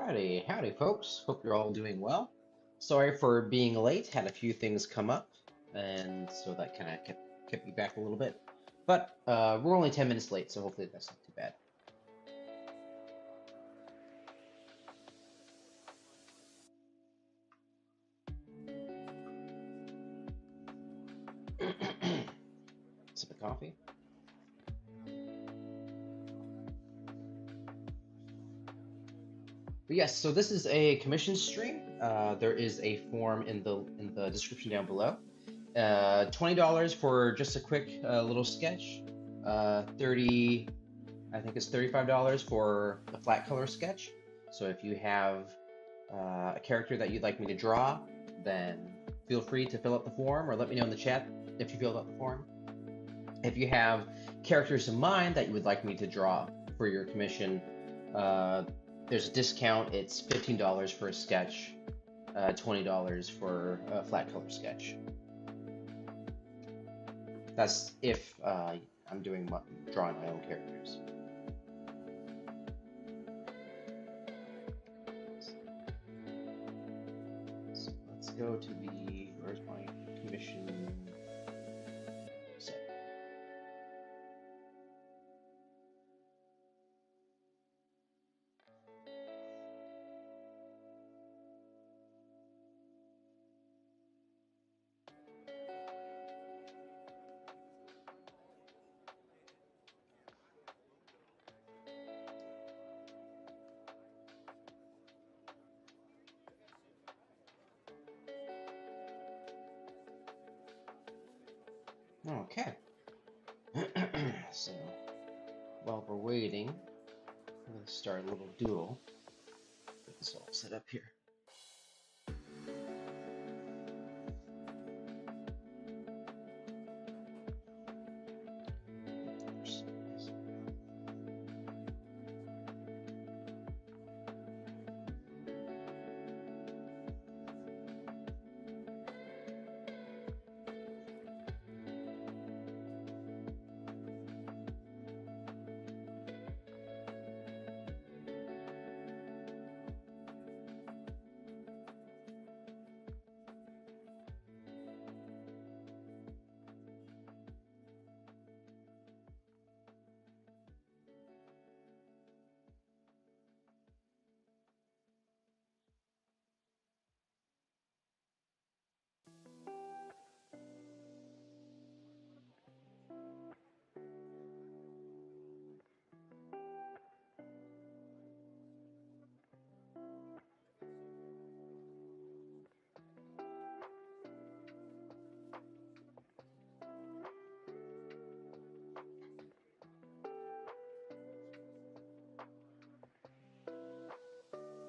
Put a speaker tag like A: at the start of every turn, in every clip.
A: Alrighty, howdy folks. Hope you're all doing well. Sorry for being late, had a few things come up, and so that kind of kept me back a little bit. But we're only 10 minutes late, so hopefully that's not too bad. Sip of coffee. But yes, so this is a commission stream. There is a form in the description down below. $20 for just a quick little sketch. 30, I think it's $35 for a flat color sketch. So if you have a character that you'd like me to draw, then feel free to fill out the form or let me know in the chat if you filled out the form. If you have characters in mind that you would like me to draw for your commission, there's a discount. It's $15 for a sketch, $20 for a flat color sketch. That's if I'm drawing my own characters. So let's go to where's my commission set? Okay. So while we're waiting, I'm going to start a little doodle. Get this all set up here.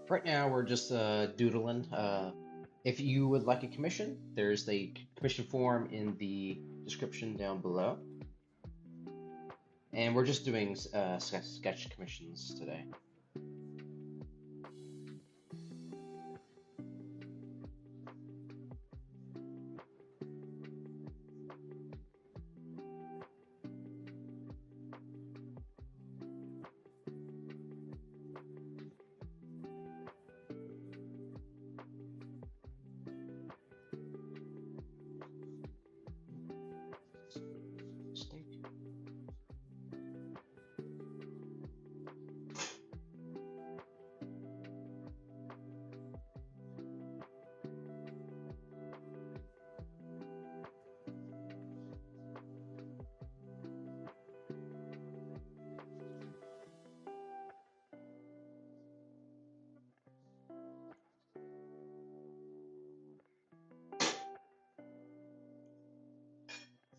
A: Right now, we're just doodling. If you would like a commission, there's the commission form in the description down below. And we're just doing sketch commissions today.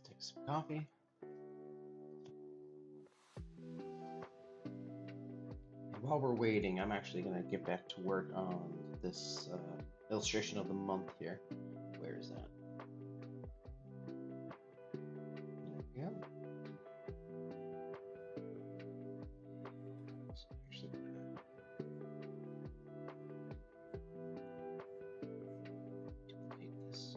A: Take some coffee. And while we're waiting, I'm actually going to get back to work on this illustration of the month here. Where is that? There we go. So actually, duplicate this.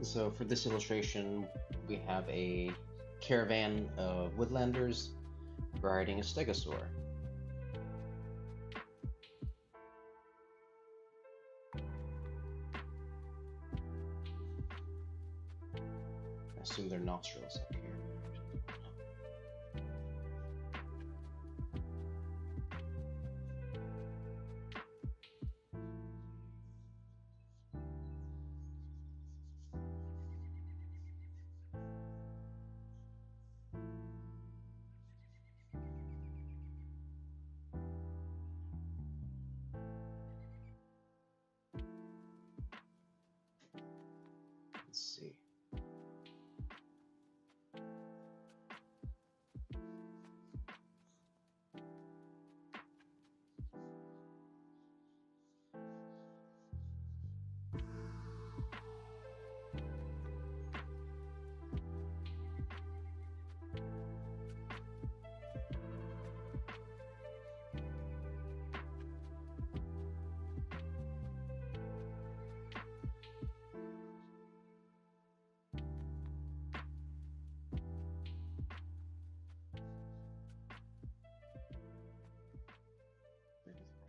A: So for this illustration, we have a caravan of woodlanders riding a stegosaur. I assume their nostrils up here. Let's see.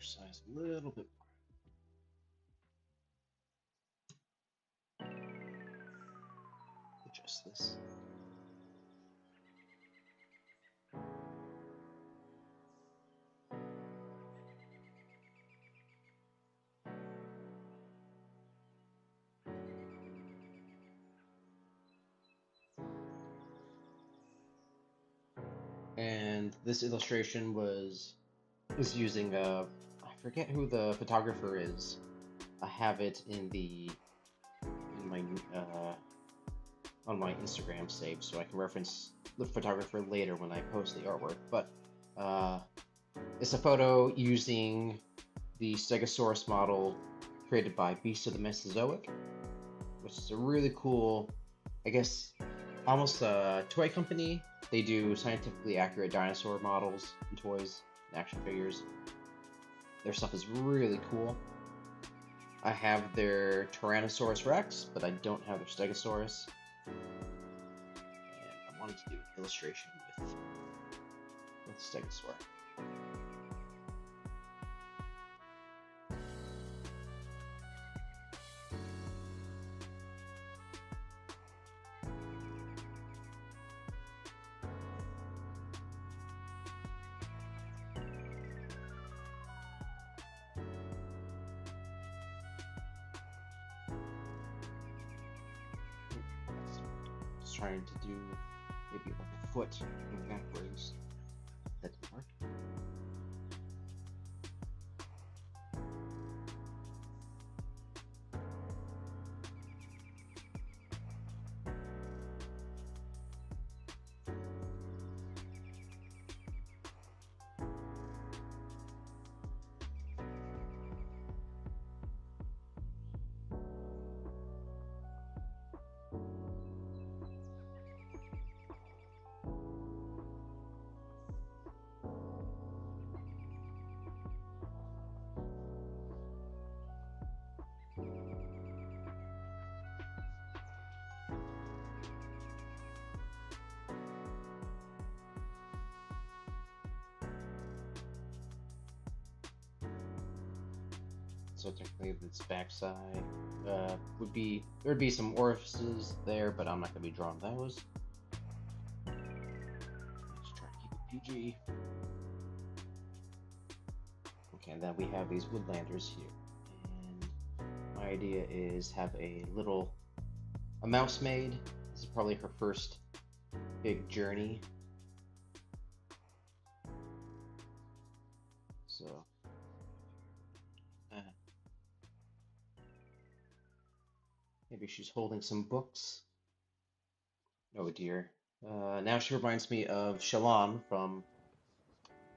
A: Size a little bit more. Adjust this. And this illustration was using I forget who the photographer is. I have it in my on my Instagram saved, so I can reference the photographer later when I post the artwork. But it's a photo using the Stegosaurus model created by Beast of the Mesozoic, which is a really cool, I guess, almost a toy company. They do scientifically accurate dinosaur models and toys and action figures. Their stuff is really cool. I have their Tyrannosaurus Rex, but I don't have their Stegosaurus. And I wanted to do an illustration with Stegosaur. Trying to do maybe like a foot going backwards. That didn't work. So technically this backside would be, there would be some orifices there, but I'm not going to be drawing those. Let's try to keep it PG. Okay, and then we have these woodlanders here. And my idea is have a mouse maid. This is probably her first big journey. So maybe she's holding some books. Oh dear. Now she reminds me of Shalon from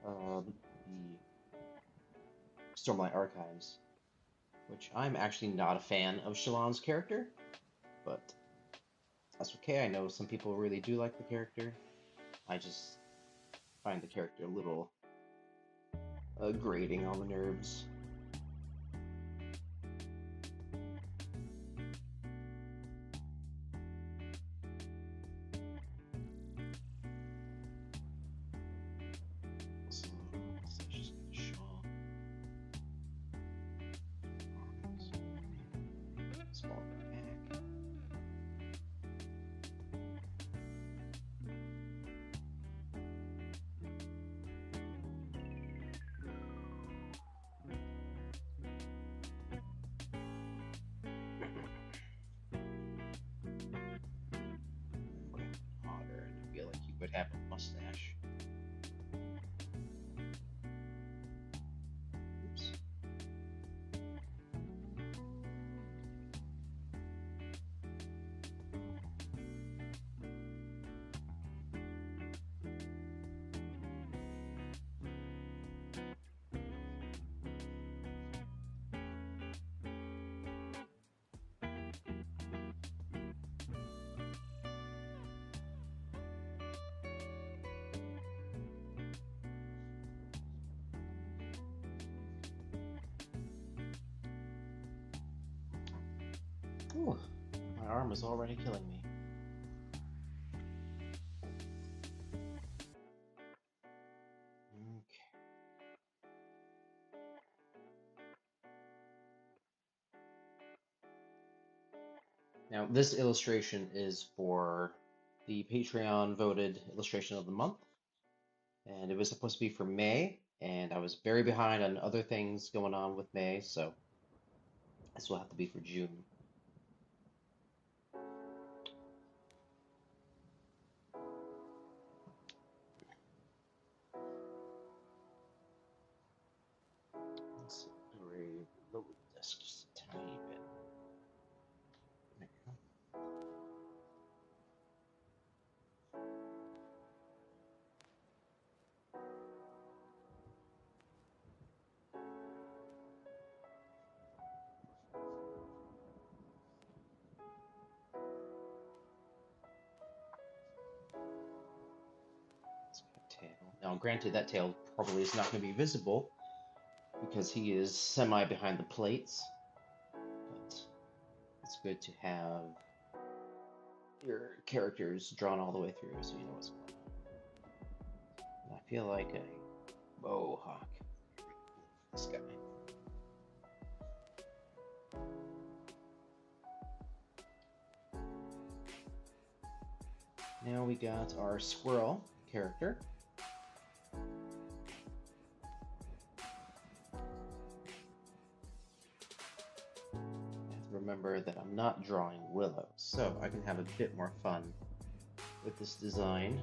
A: the Stormlight Archives, which I'm actually not a fan of Shalon's character, but that's okay. I know some people really do like the character. I just find the character a little grating on the nerves. fall back. Hotter, and I feel like he would have a mustache. Oops. Ooh, my arm is already killing me. Okay. Now, this illustration is for the Patreon voted illustration of the month, and it was supposed to be for May, and I was very behind on other things going on with May, so this will have to be for June. Let's lower the desk just a tiny bit. There we go. Let's get a tail. Now, granted, that tail probably is not going to be visible because he is semi behind the plates, but it's good to have your characters drawn all the way through so you know what's going on. And I feel like a mohawk. This guy. Now we got our squirrel character. I have to remember that I'm not drawing Willow, so I can have a bit more fun with this design.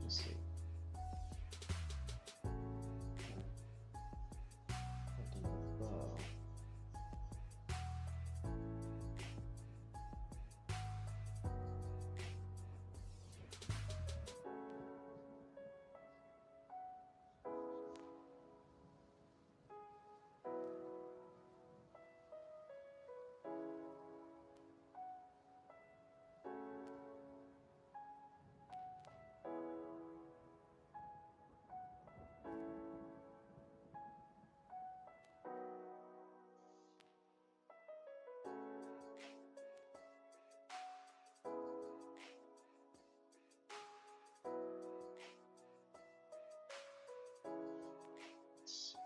A: Let's see. Holding the bow. Let's see.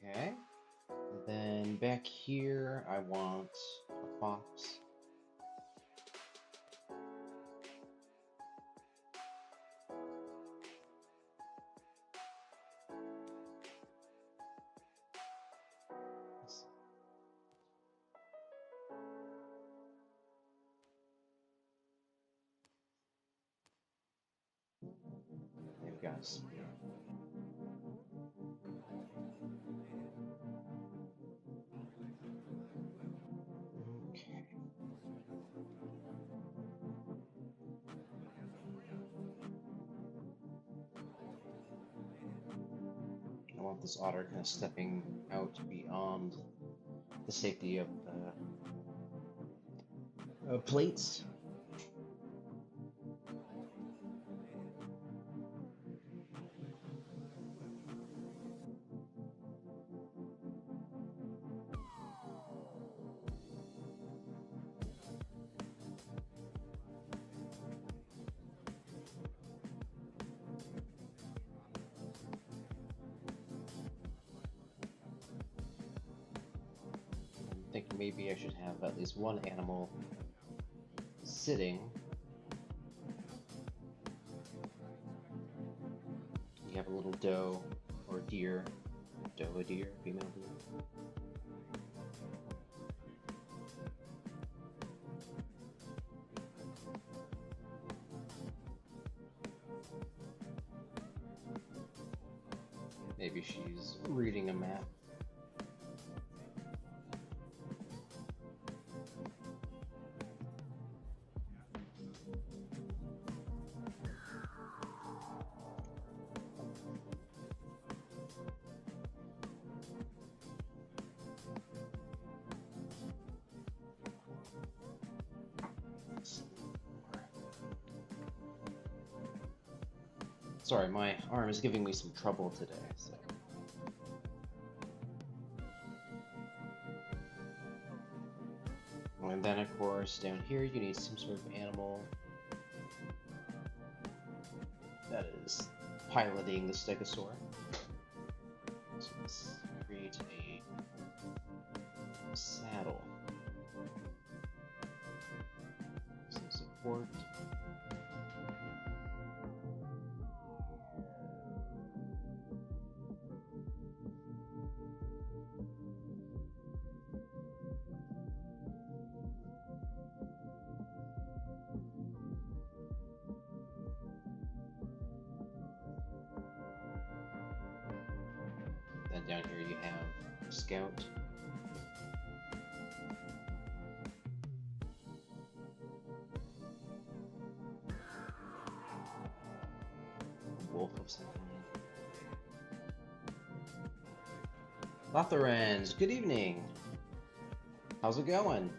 A: Okay. And then back here, I want a fox. There we go. Okay. want this otter kind of stepping out beyond the safety of the plates. I think maybe I should have at least one animal sitting. You have a little doe or deer. Doe, a deer, female deer. Maybe she's reading a map. Sorry, my arm is giving me some trouble today. So. And then, of course, down here you need some sort of animal that is piloting the stegosaur. So let's create a saddle. Some support. Then down here you have Scout. Wolf of some kind. Lotharens, good evening. How's it going?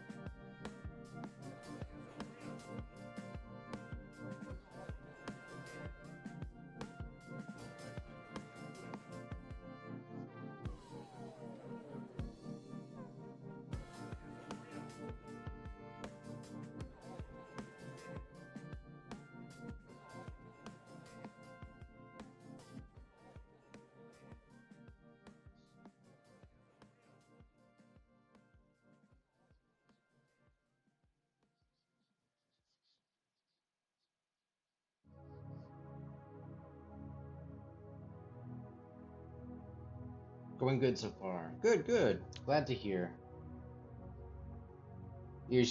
A: Going good so far. Good, good. Glad to hear.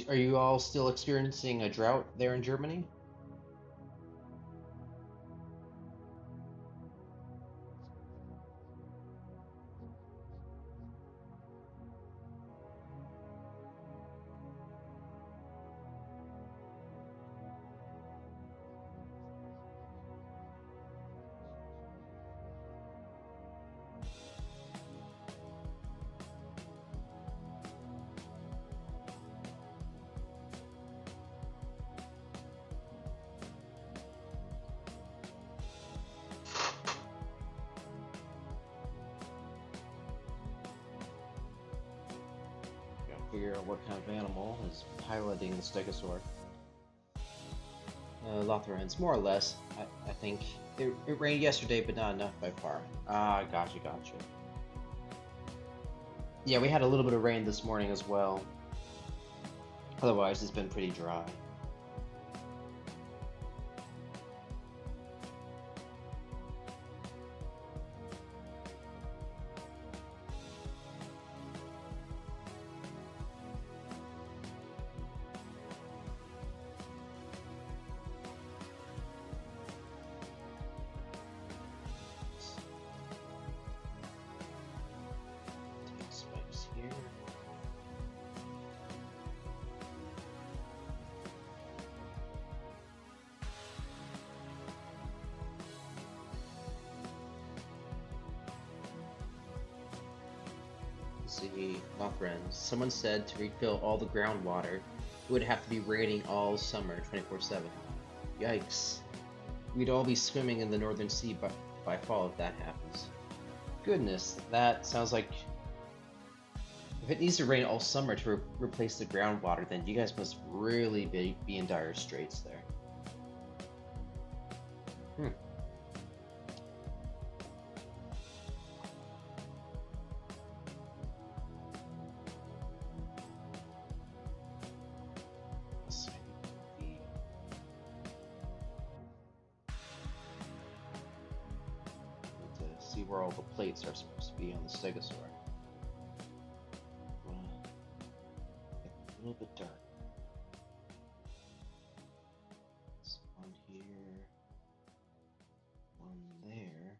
A: Are you all still experiencing a drought there in Germany? Figure out what kind of animal is piloting the stegosaur. Lotharens, more or less. I think it rained yesterday, but not enough by far. Ah, gotcha. Yeah, we had a little bit of rain this morning as well. Otherwise, it's been pretty dry. see, my friends. Someone said to refill all the groundwater, it would have to be raining all summer, 24/7. Yikes. We'd all be swimming in the Northern Sea by fall if that happens. Goodness, that sounds like... If it needs to rain all summer to replace the groundwater, then you guys must really be in dire straits there. See where all the plates are supposed to be on the stegosaur. A little bit dark. It's one here, one there.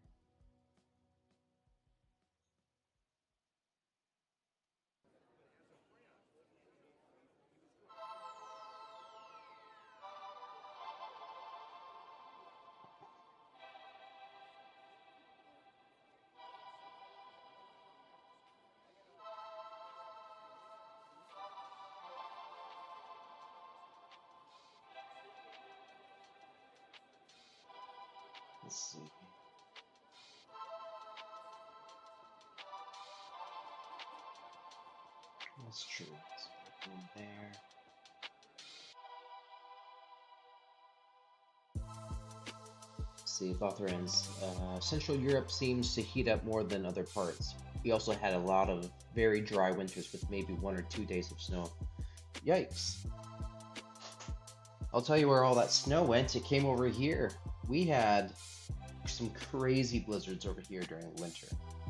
A: Let's see. That's true. Let's go there. See, Lotharians. Central Europe seems to heat up more than other parts. We also had a lot of very dry winters with maybe 1 or 2 days of snow. Yikes. I'll tell you where all that snow went. It came over here. We had some crazy blizzards over here during the winter.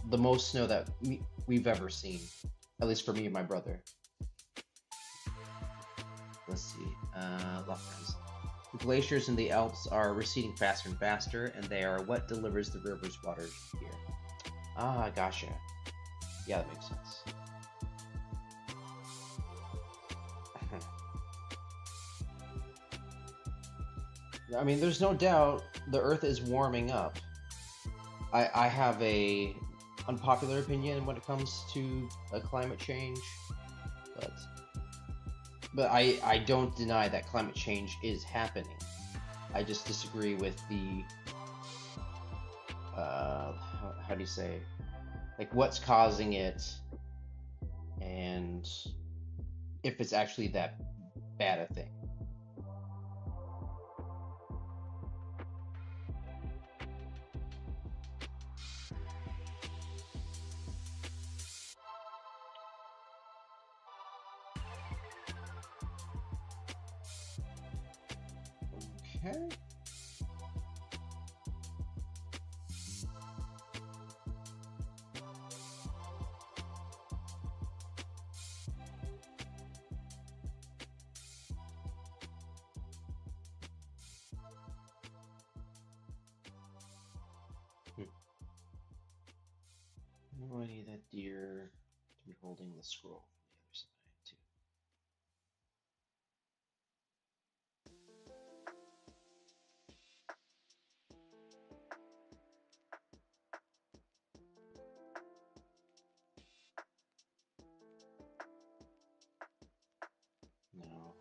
A: The most snow that we've ever seen. At least for me and my brother. Let's see. Lotharians. The glaciers in the Alps are receding faster and faster, and they are what delivers the river's water here. Ah, gotcha. Yeah, that makes sense. I mean, there's no doubt the Earth is warming up. I have a unpopular opinion when it comes to climate change, but I don't deny that climate change is happening. I just disagree with the how do you say, like, what's causing it, and if it's actually that bad a thing. Okay. I need that deer to be holding the scroll from the other side too. No.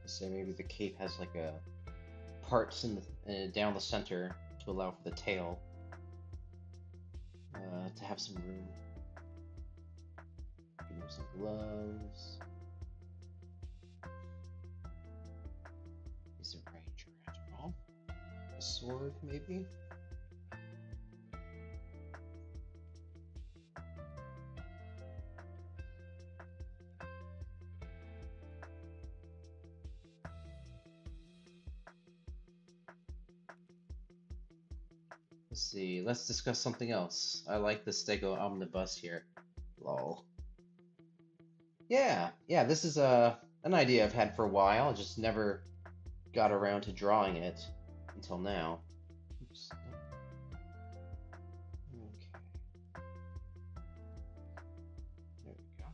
A: Say maybe the cape has like a parts in the down the center to allow for the tail to have some room. Give him some gloves. He's a ranger after all. A sword, maybe. Let's see. Let's discuss something else. I like the Stego omnibus here. Lol. Yeah. This is an idea I've had for a while. Just never got around to drawing it until now. Oops. Okay. There we go.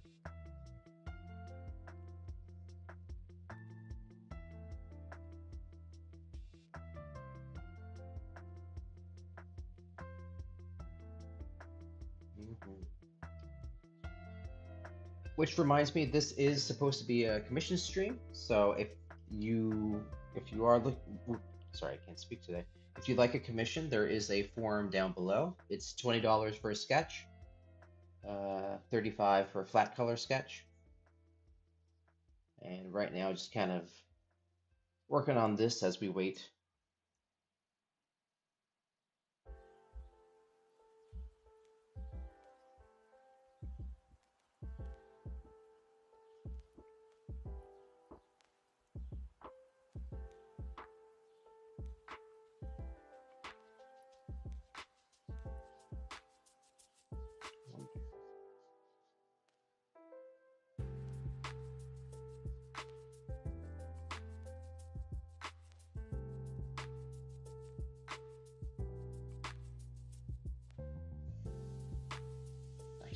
A: Which reminds me, this is supposed to be a commission stream. So if you are looking, sorry, I can't speak today. If you'd like a commission, there is a form down below. It's $20 for a sketch, 35 for a flat color sketch. And right now, just kind of working on this as we wait.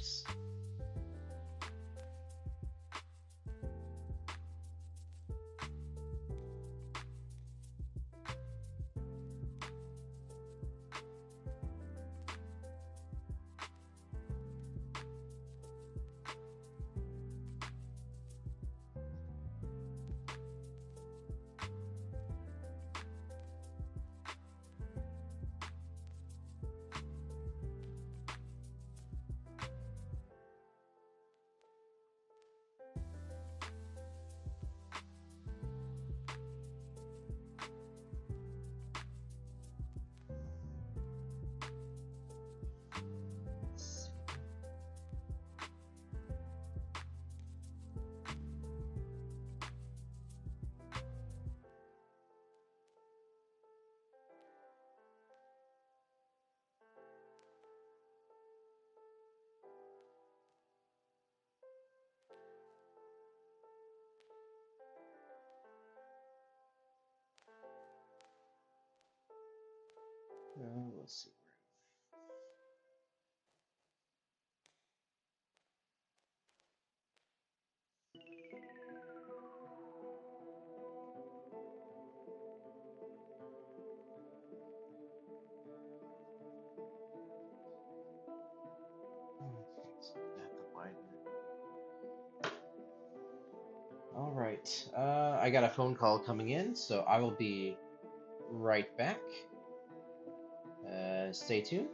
A: Nice. Let's see. All right. I got a phone call coming in, so I will be right back. Stay tuned.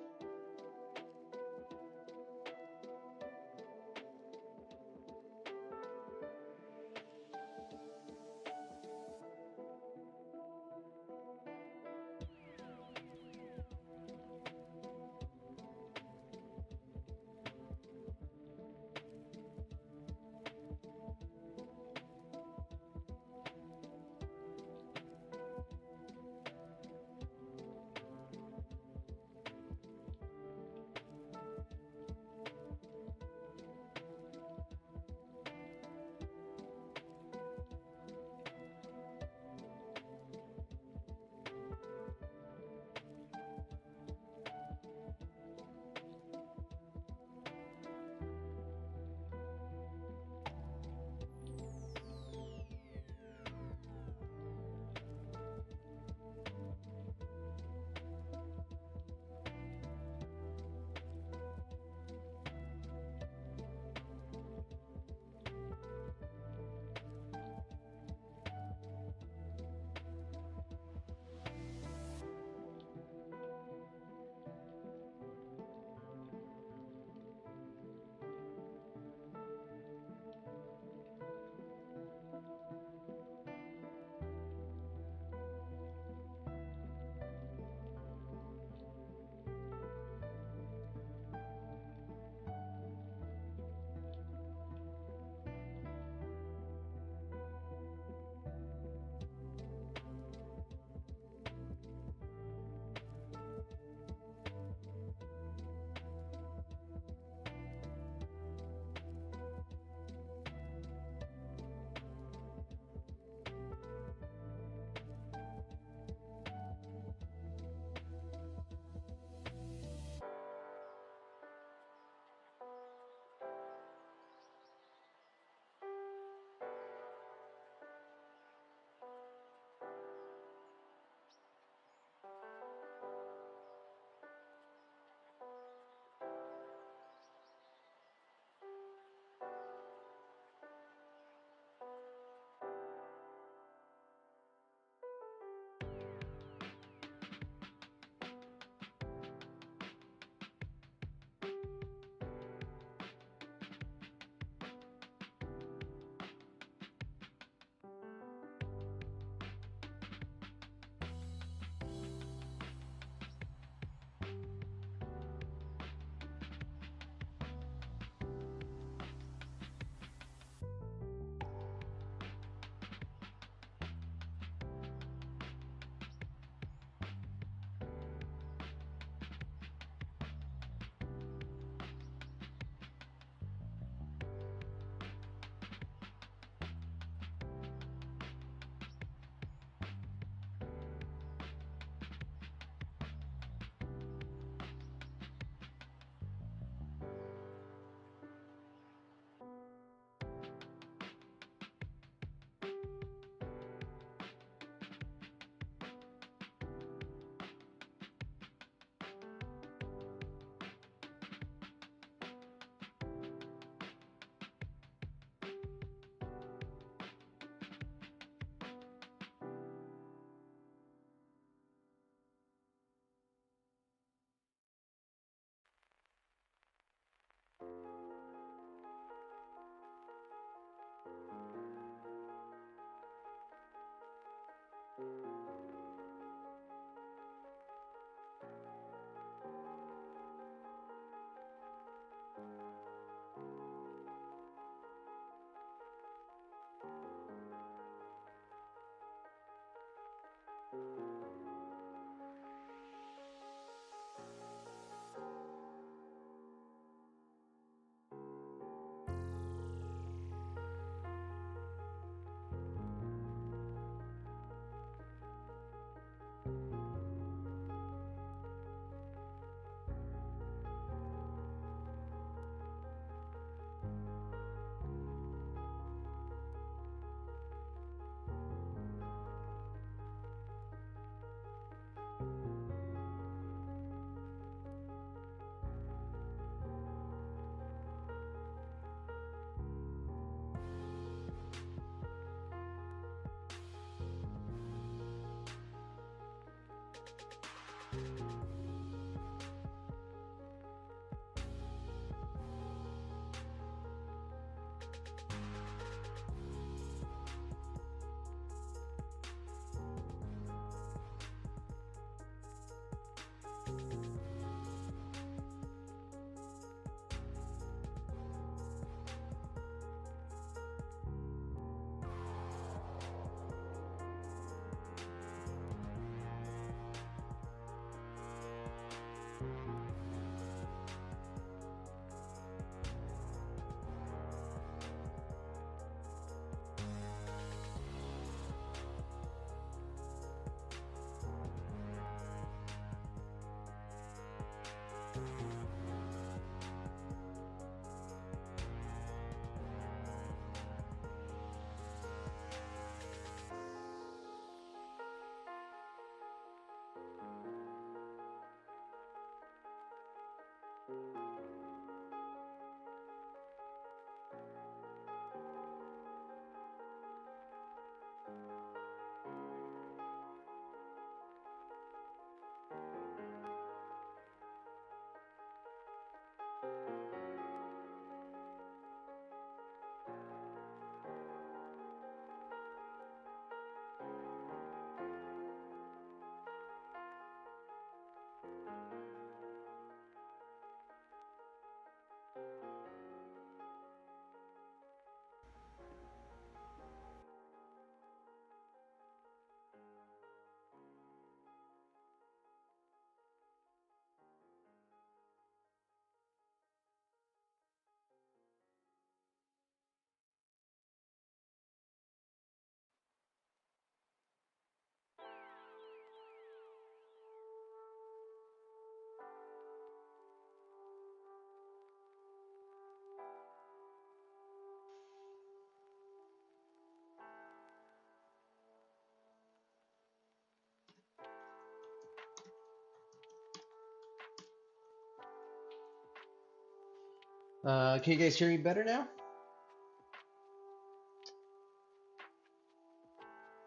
A: Can you guys hear me better now?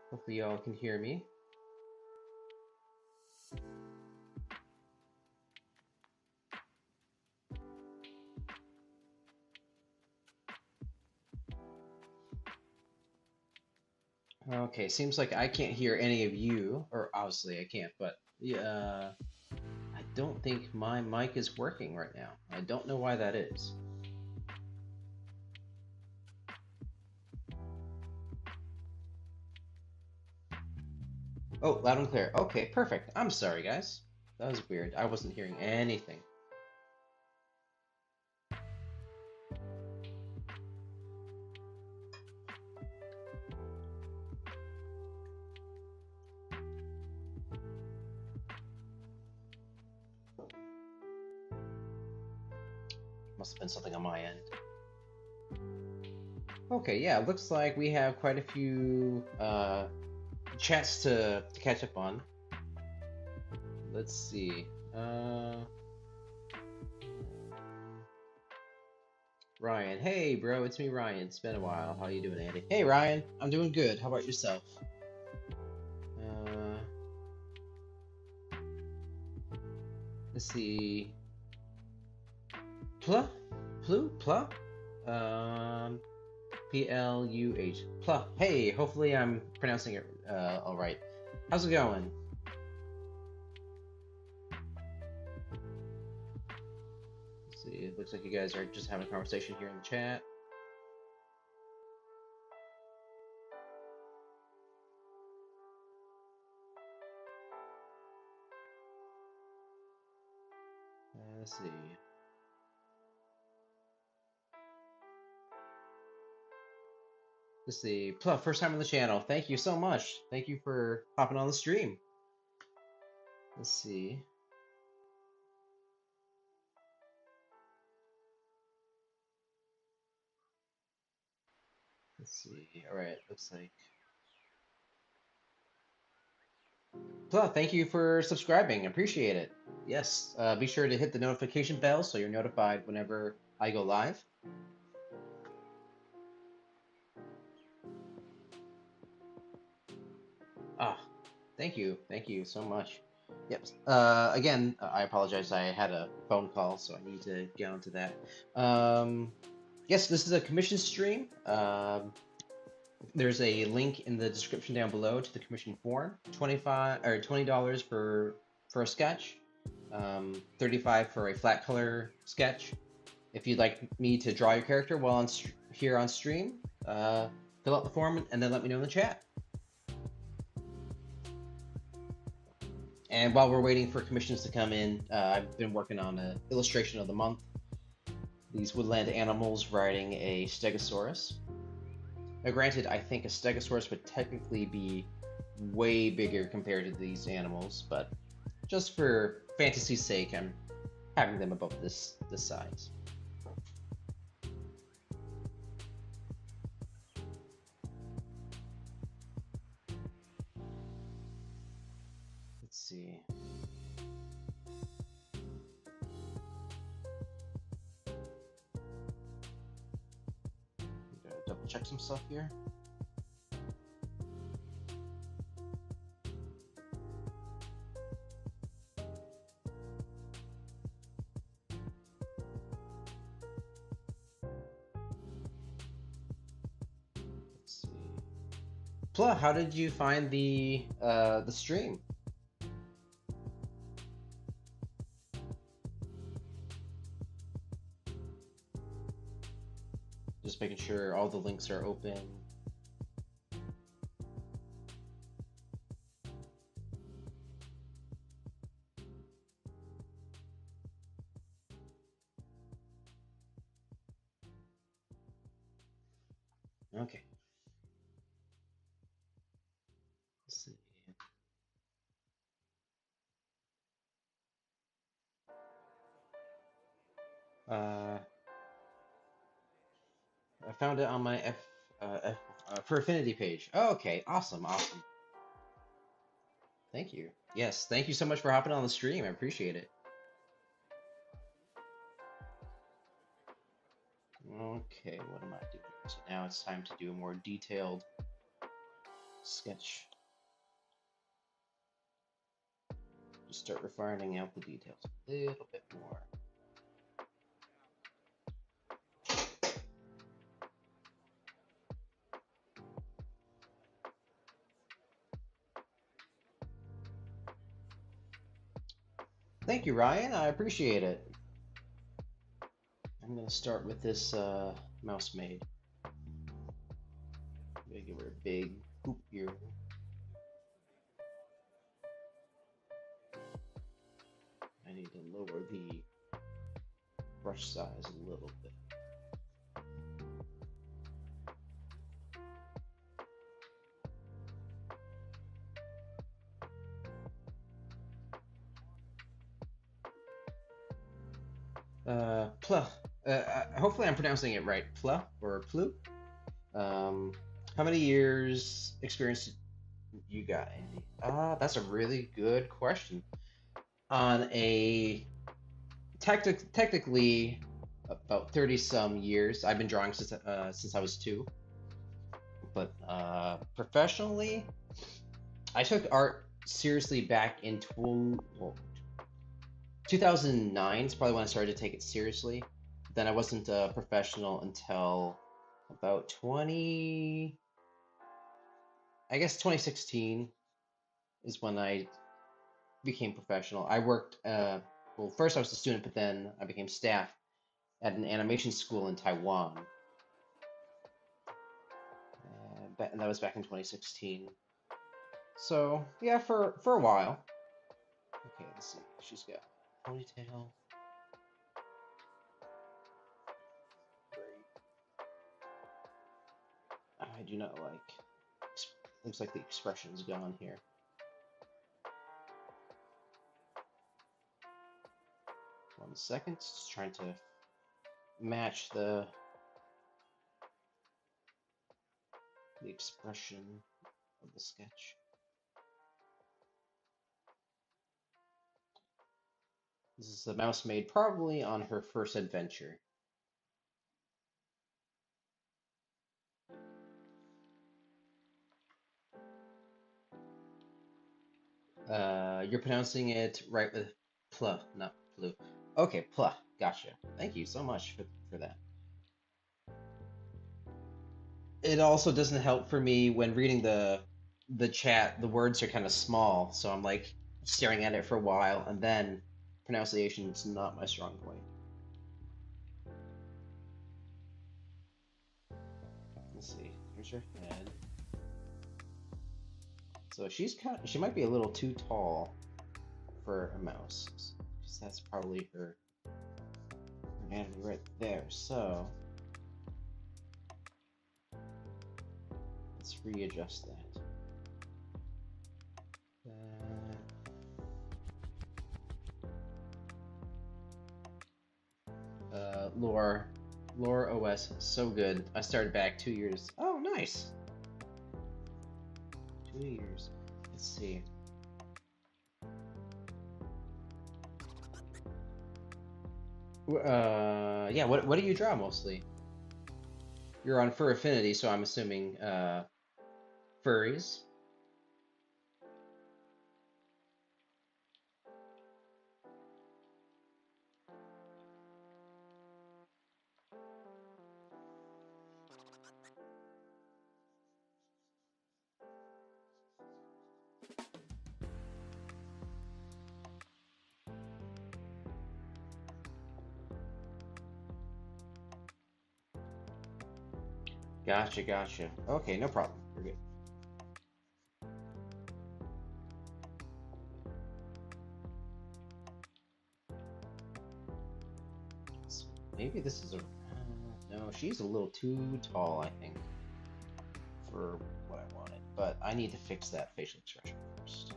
A: Hopefully y'all can hear me. Okay, seems like I can't hear any of you, or obviously I can't, but yeah, I don't think my mic is working right now. I don't know why that is. Oh, loud and clear. Okay, perfect. I'm sorry, guys. That was weird. I wasn't hearing anything. Must have been something on my end. Okay, yeah, looks like we have quite a few chats to catch up on. Let's see. Ryan, hey bro, it's me Ryan. It's been a while. How you doing, Andy? Hey Ryan, I'm doing good. How about yourself? Let's see. Pluh? Pluh? P-L-U-H. Pluh. Hey, hopefully I'm pronouncing it all right. How's it going? Let's see, it looks like you guys are just having a conversation here in the chat. Let's see. Let's see. Pluh, first time on the channel. Thank you so much. Thank you for hopping on the stream. Let's see. Let's see. All right, looks like. Pluh, thank you for subscribing. Appreciate it. Yes, be sure to hit the notification bell so you're notified whenever I go live. Ah, thank you. Thank you so much. Yep. Again, I apologize. I had a phone call, so I need to get onto that. Yes, this is a commission stream. There's a link in the description down below to the commission form. $20 for a sketch, 35 for a flat color sketch. If you'd like me to draw your character while here on stream, fill out the form and then let me know in the chat. And while we're waiting for commissions to come in, I've been working on an illustration of the month. These woodland animals riding a stegosaurus. Now granted, I think a stegosaurus would technically be way bigger compared to these animals, but just for fantasy's sake, I'm having them about this size. Let's see. Gotta double check some stuff here. Let's see. Pla, how did you find the stream? Just making sure all the links are open. Okay. Let's see. I found it on my for affinity page. Oh, okay, awesome, awesome. Thank you. Yes, thank you so much for hopping on the stream. I appreciate it. Okay, what am I doing? So now it's time to do a more detailed sketch. Just start refining out the details a little bit more. Thank you, Ryan. I appreciate it. I'm gonna start with this mouse maid. I'm gonna give her a big hoop here. I need to lower the brush size a little bit. Pla. Hopefully I'm pronouncing it right. Pla or Plu. How many years experience you got, Andy? That's a really good question. On a technically about 30 some years. I've been drawing since I was 2. But professionally, I took art seriously back in 2009 is probably when I started to take it seriously. Then I wasn't a professional until about 2016 is when I became professional. I worked, well, first I was a student, but then I became staff at an animation school in Taiwan. And that was back in 2016. So yeah, for a while. Okay, let's see. She's got a ponytail. Great. I do not like. Looks like the expression's gone here. One second, just trying to match the expression of the sketch. This is a mouse maid probably on her first adventure. You're pronouncing it right with pl, not plu. Okay, pl. Gotcha. Thank you so much for that. It also doesn't help for me when reading the chat. The words are kind of small, so I'm like staring at it for a while, and then pronunciation is not my strong point. Let's see. Here's her head. So she might be a little too tall for a mouse, because that's probably her anatomy right there. So let's readjust that. Lore OS, so good. I started back 2 years. Oh, nice. 2 years. Let's see. Yeah. What do you draw mostly? You're on Fur Affinity, so I'm assuming furries. Gotcha. Okay, no problem. We're good. Maybe this is a... no, she's a little too tall, I think, for what I wanted. But I need to fix that facial expression first.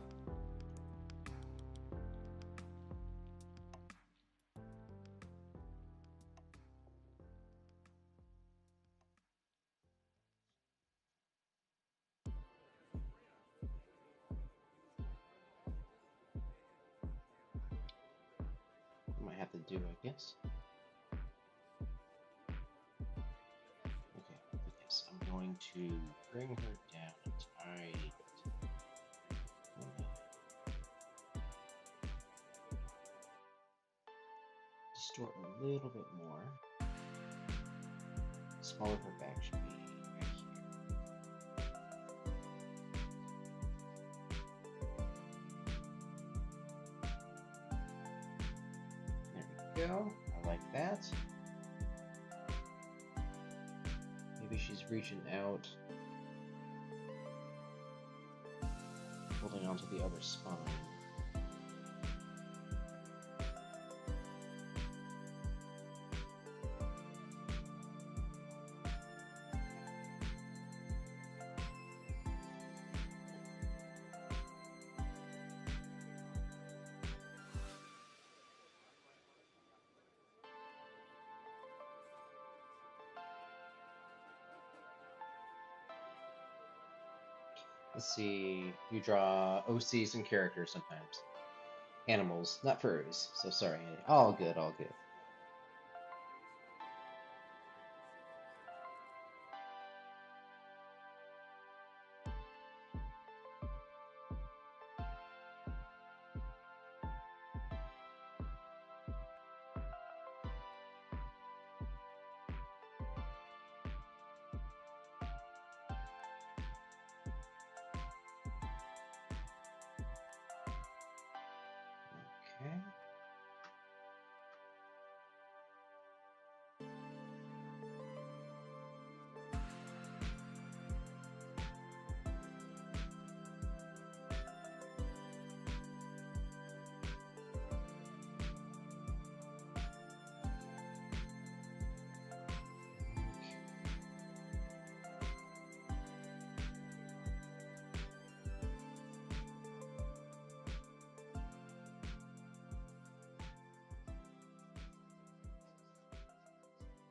A: I might have to do, I guess. going to bring her down a tiny bit. Distort a little bit more. Smaller her back should be right here. There we go. I like that. Maybe she's reaching out, holding onto the other spine. Let's see, you draw OCs and characters sometimes. Animals, not furries, so sorry. All good, all good. Okay.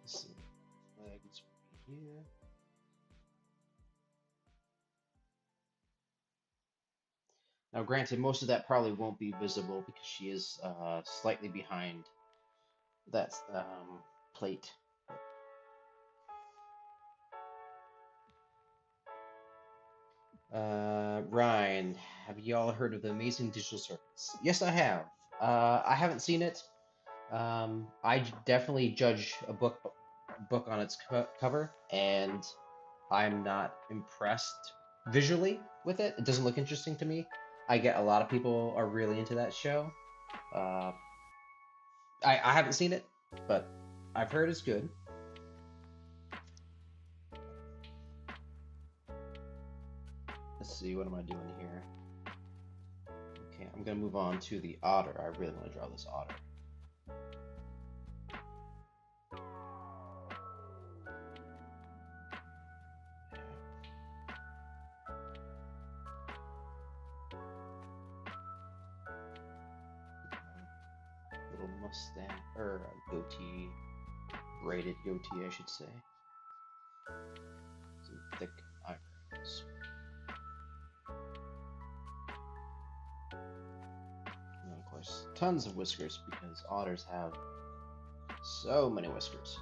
A: Let's see, legs will be here. Now, granted, most of that probably won't be visible because she is slightly behind that plate. Ryan, have y'all heard of the Amazing Digital Circuits? Yes, I have. I haven't seen it. I definitely judge a book on its cover, and I'm not impressed visually with it. It doesn't look interesting to me. I get a lot of people are really into that show. Uh, I haven't seen it, but I've heard it's good. Let's see, what am I doing here? Okay, I'm gonna move on to the otter. I really want to draw this otter. Little mustache, or goatee, braided goatee, I should say. Some thick eyebrows. And of course, tons of whiskers because otters have so many whiskers.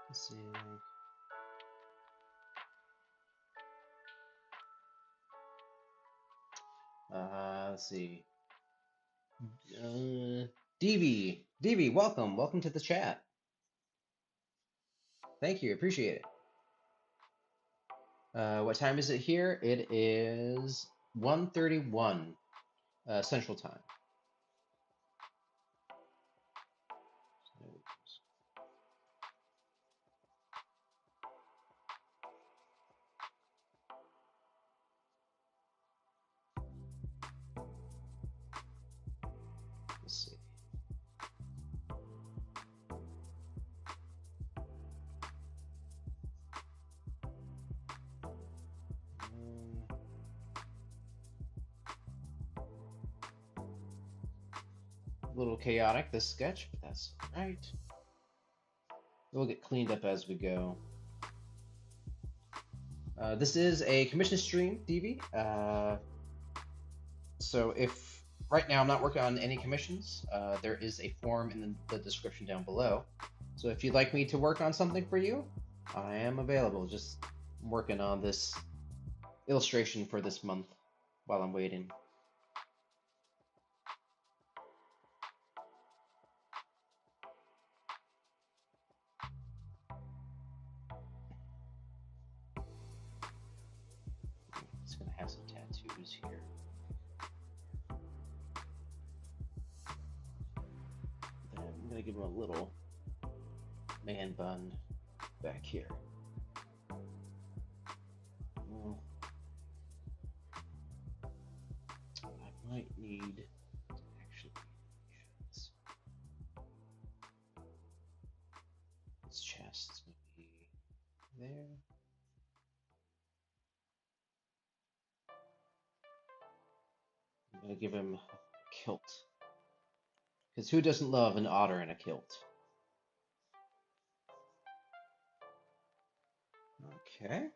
A: Let's see, let's see. DV, welcome to the chat. Thank you, appreciate it. What time is it here? It is 1:31 Central Time. Let's see. little chaotic, this sketch, but that's alright. We'll get cleaned up as we go. This is a commission stream, DV. So if right now I'm not working on any commissions, there is a form in the description down below. So if you'd like me to work on something for you, I am available. Just working on this illustration for this month while I'm waiting. It's gonna have some tattoos here. Then I'm gonna give him a little man bun back here. Well, I might need to actually his chest maybe there. I'm gonna give him a kilt. Because who doesn't love an otter in a kilt? Okay.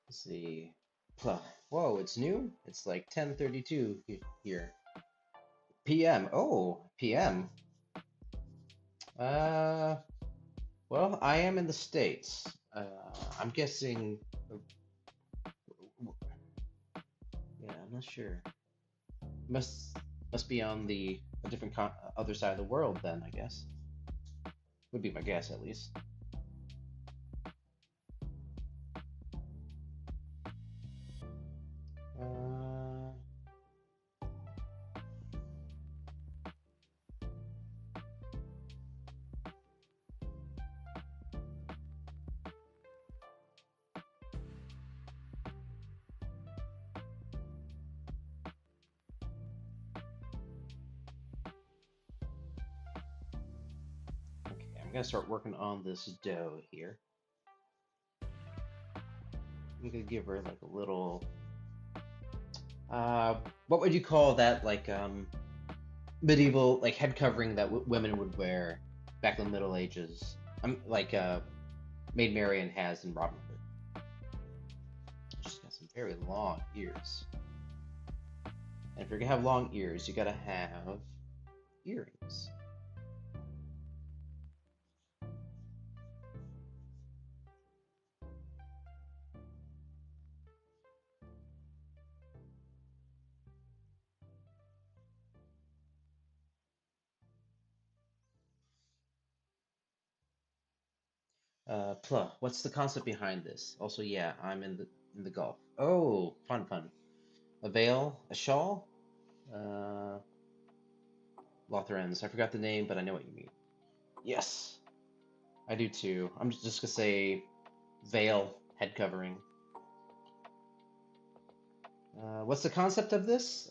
A: Let's see. Whoa, it's new? It's like 10:32 here. PM. Oh, PM. Well, I am in the States. I'm guessing. Yeah, I'm not sure. Must be on a different other side of the world then, I guess. Would be my guess, at least. I'm gonna start working on this dough here. I'm gonna give her like a little, what would you call that? Like medieval like head covering that women would wear back in the Middle Ages. Like Maid Marian has in Robin Hood. She's got some very long ears. And if you're gonna have long ears, you gotta have earrings. What's the concept behind this? Also, yeah, I'm in the Gulf. Oh, fun. A veil, a shawl? Lothrens. I forgot the name, but I know what you mean. Yes, I do too. I'm just gonna say veil, head covering. What's the concept of this?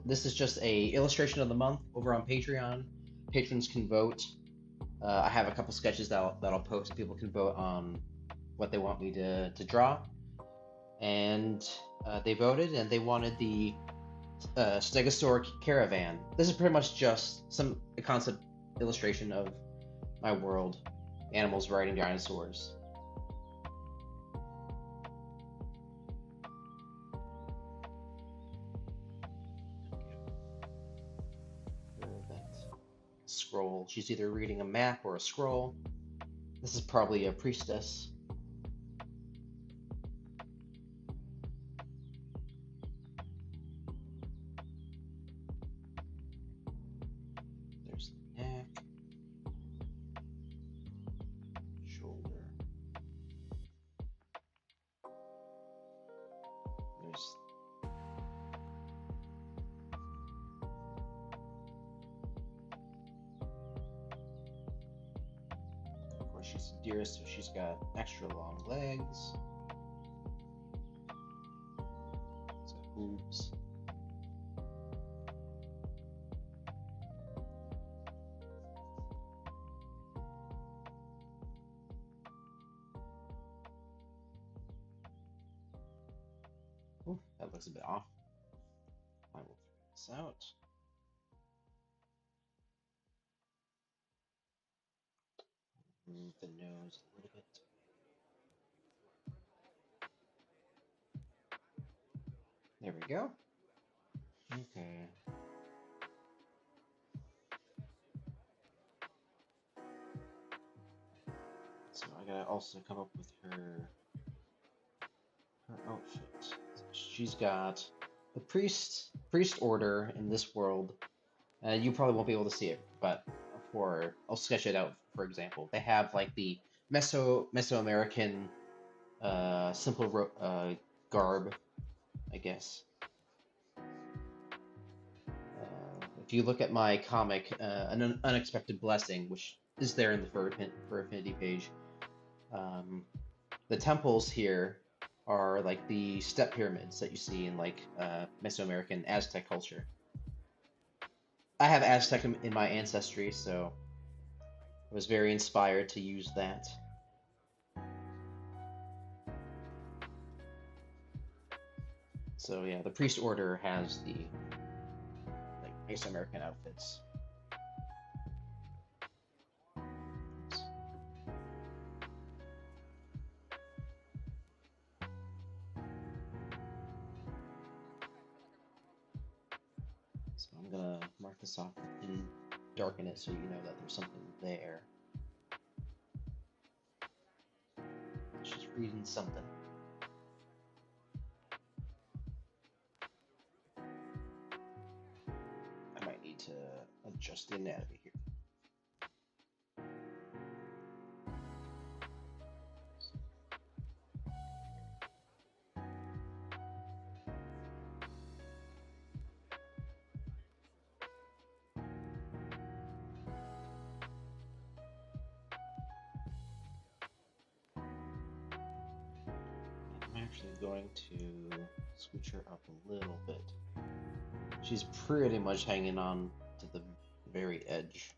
A: This is just a illustration of the month over on Patreon. Patrons can vote. I have a couple sketches that I'll post. People can vote on what they want me to draw, and they voted, and they wanted the Stegosaur caravan. This is pretty much just a concept illustration of my world, animals riding dinosaurs. Scroll. She's either reading a map or a scroll. This is probably a priestess. There's the neck, shoulder. There's she's a deer, so she's got extra long legs. It's got hooves. Oh, That looks a bit off. I will figure this out. Move the nose a little bit. There we go. Okay. So I gotta also come up with her outfit. So she's got the priest order in this world. You probably won't be able to see it, but I'll sketch it out. For example, they have like the Mesoamerican simple garb, I guess. If you look at my comic, An Unexpected Blessing, which is there in the for Affinity page, the temples here are like the step pyramids that you see in like Mesoamerican Aztec culture. I have Aztec in my ancestry, so I was very inspired to use that. So yeah, the priest order has the like Mesoamerican outfits. So I'm gonna mark this off and darken it so you know that there's something there. She's reading something. I might need to adjust the anatomy here. I'm actually going to scooch her up a little bit. She's pretty much hanging on to the very edge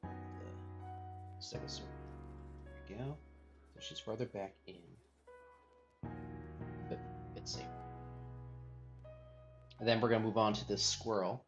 A: of the stegosaurus. There we go. So she's further back in, a bit safer. And then we're going to move on to the squirrel.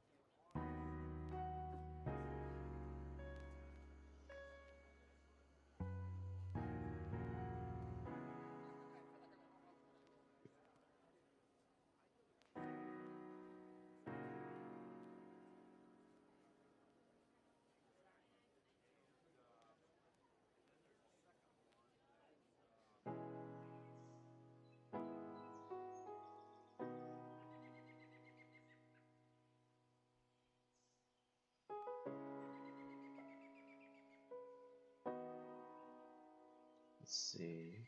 A: Let's see.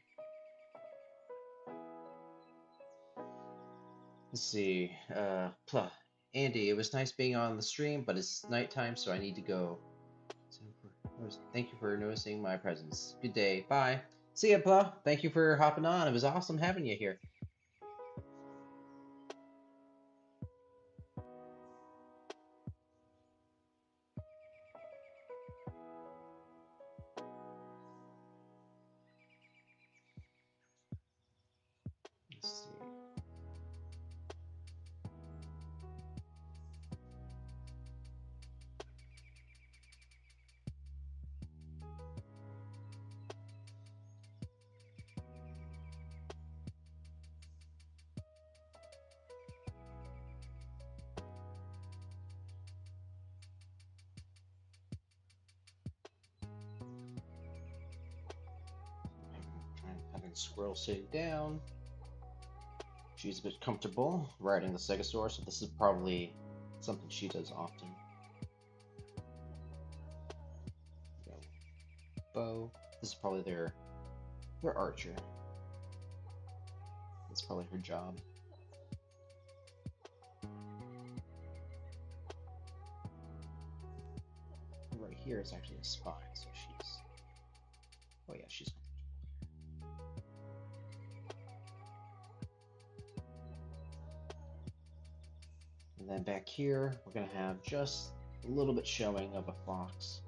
A: Let's see. Andy, it was nice being on the stream, but it's nighttime, so I need to go. Thank you for noticing my presence. Good day. Bye. See ya, Pla. Thank you for hopping on. It was awesome having you here. Let's see. I'm having Squirrel sitting down. She's a bit comfortable riding the Stegosaurus, so this is probably something she does often. Bow. This is probably their archer. That's probably her job. Right here is actually a spy, so she's. Oh yeah, she's comfortable here. And then back here, we're gonna have just a little bit showing of a fox.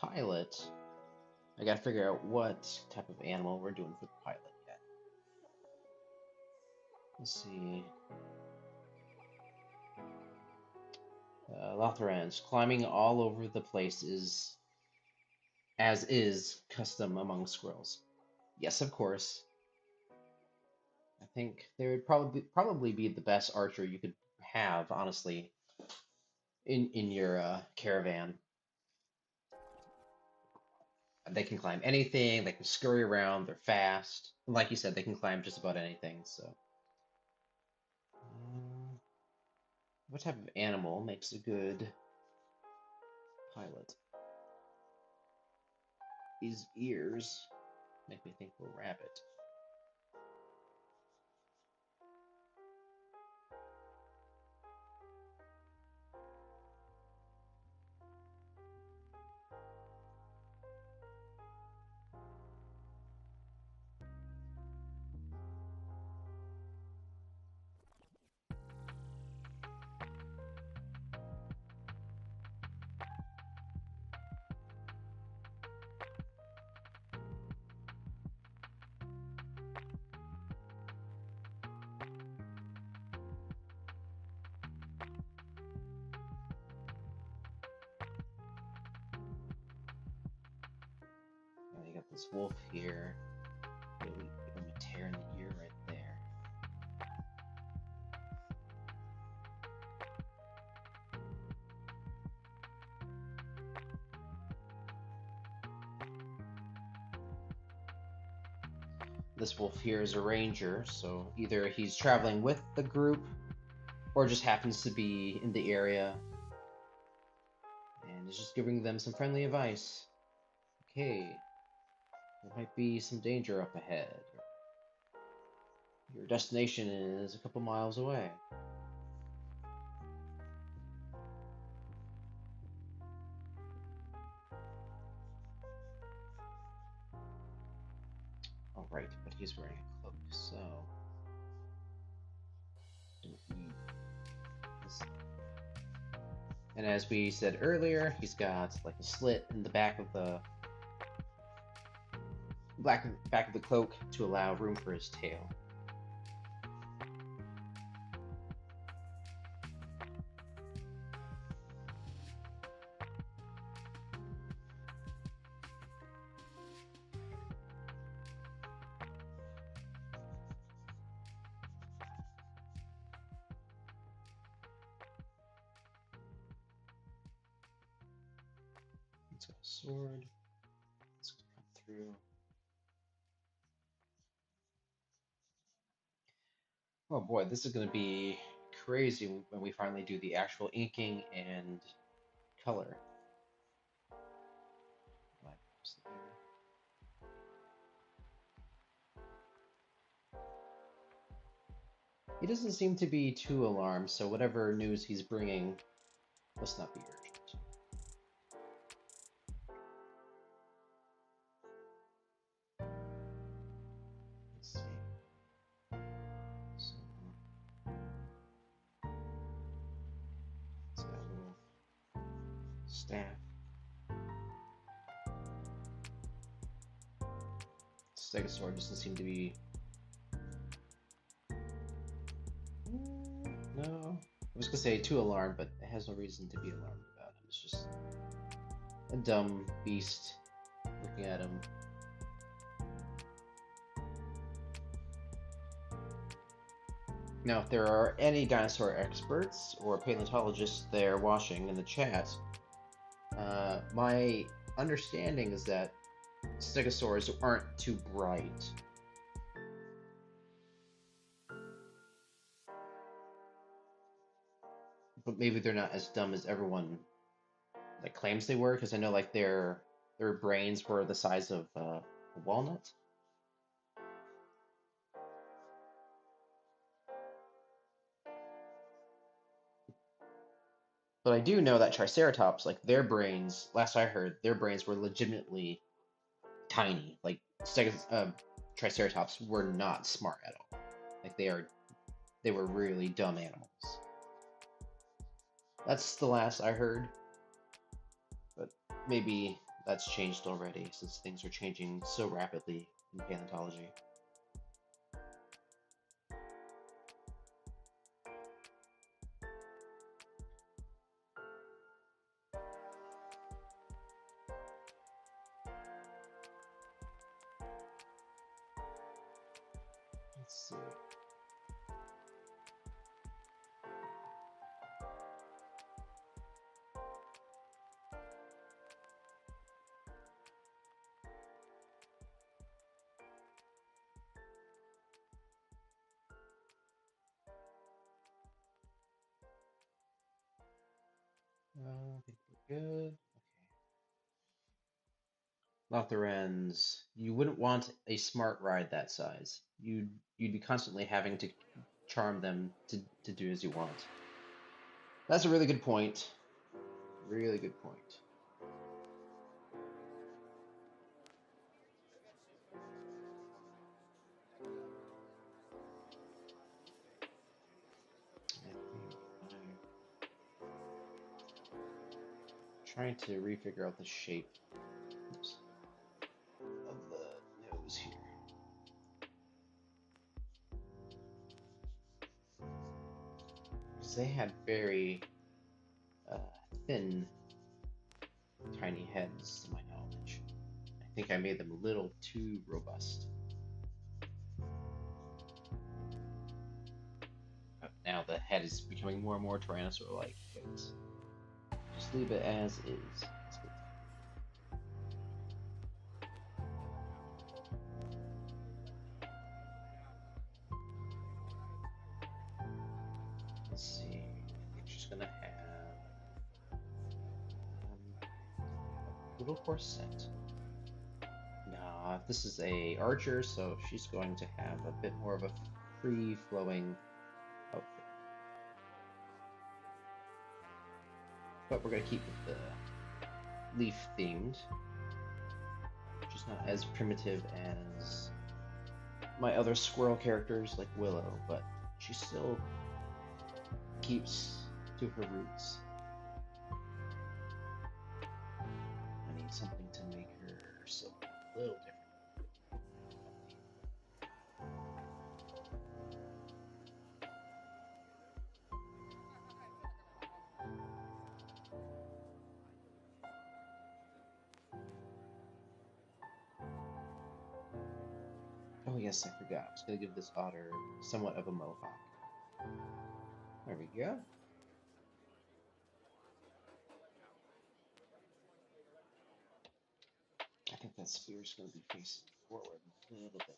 A: pilot, I gotta figure out what type of animal we're doing for the pilot yet. Let's see. Lothrans, climbing all over the place is, as is custom among squirrels. Yes, of course. I think they would probably be the best archer you could have, honestly, in your caravan. They can climb anything. They can scurry around. They're fast. And like you said, they can climb just about anything. So, what type of animal makes a good pilot? These ears make me think of a rabbit. You got this wolf here. Really give him a tear in the ear right there. This wolf here is a ranger, so either he's traveling with the group or just happens to be in the area and is just giving them some friendly advice. Okay, there might be some danger up ahead. Your destination is a couple miles away. Oh, right, but he's wearing a cloak, so... And as we said earlier, he's got like a slit in the back of the back of the cloak to allow room for his tail. It's got a sword. It's gonna come through. Oh boy, this is gonna be crazy when we finally do the actual inking and color. He doesn't seem to be too alarmed, so whatever news he's bringing must not be urgent. Let's see. So, it's got a little staff. Stegosaur doesn't seem to be... No. I was gonna say too alarmed, but it has no reason to be alarmed about him. It's just a dumb beast looking at him. Now, if there are any dinosaur experts or paleontologists there watching in the chat, my understanding is that stegosaurs aren't too bright. But maybe they're not as dumb as everyone like claims they were, because I know like their brains were the size of a walnut. But I do know that Triceratops, like their brains, last I heard, their brains were legitimately tiny. Like Triceratops were not smart at all. Like they were really dumb animals. That's the last I heard. But maybe that's changed already since things are changing so rapidly in paleontology. Let's see. I think we're good. Okay. Lotharens, you wouldn't want a smart ride that size. You'd be constantly having to charm them to do as you want. That's a really good point. Really good point. I think I'm trying to refigure out the shape, oops, of the nose here. Because they had very uh, thin, tiny heads, to my knowledge. I think I made them a little too robust. But now the head is becoming more and more Tyrannosaur-like. Just leave it as is. That's good. Let's see. We're just gonna have a little corset. Nah, this is a archer, so she's going to have a bit more of a free-flowing outfit. But we're gonna keep with the leaf themed. She's not as primitive as my other squirrel characters like Willow, but she still keeps to her roots. I need something to make her silk a little different. Oh yes, I forgot. I was gonna give this otter somewhat of a mohawk. There we go. I think that spear's gonna be facing forward a little bit more.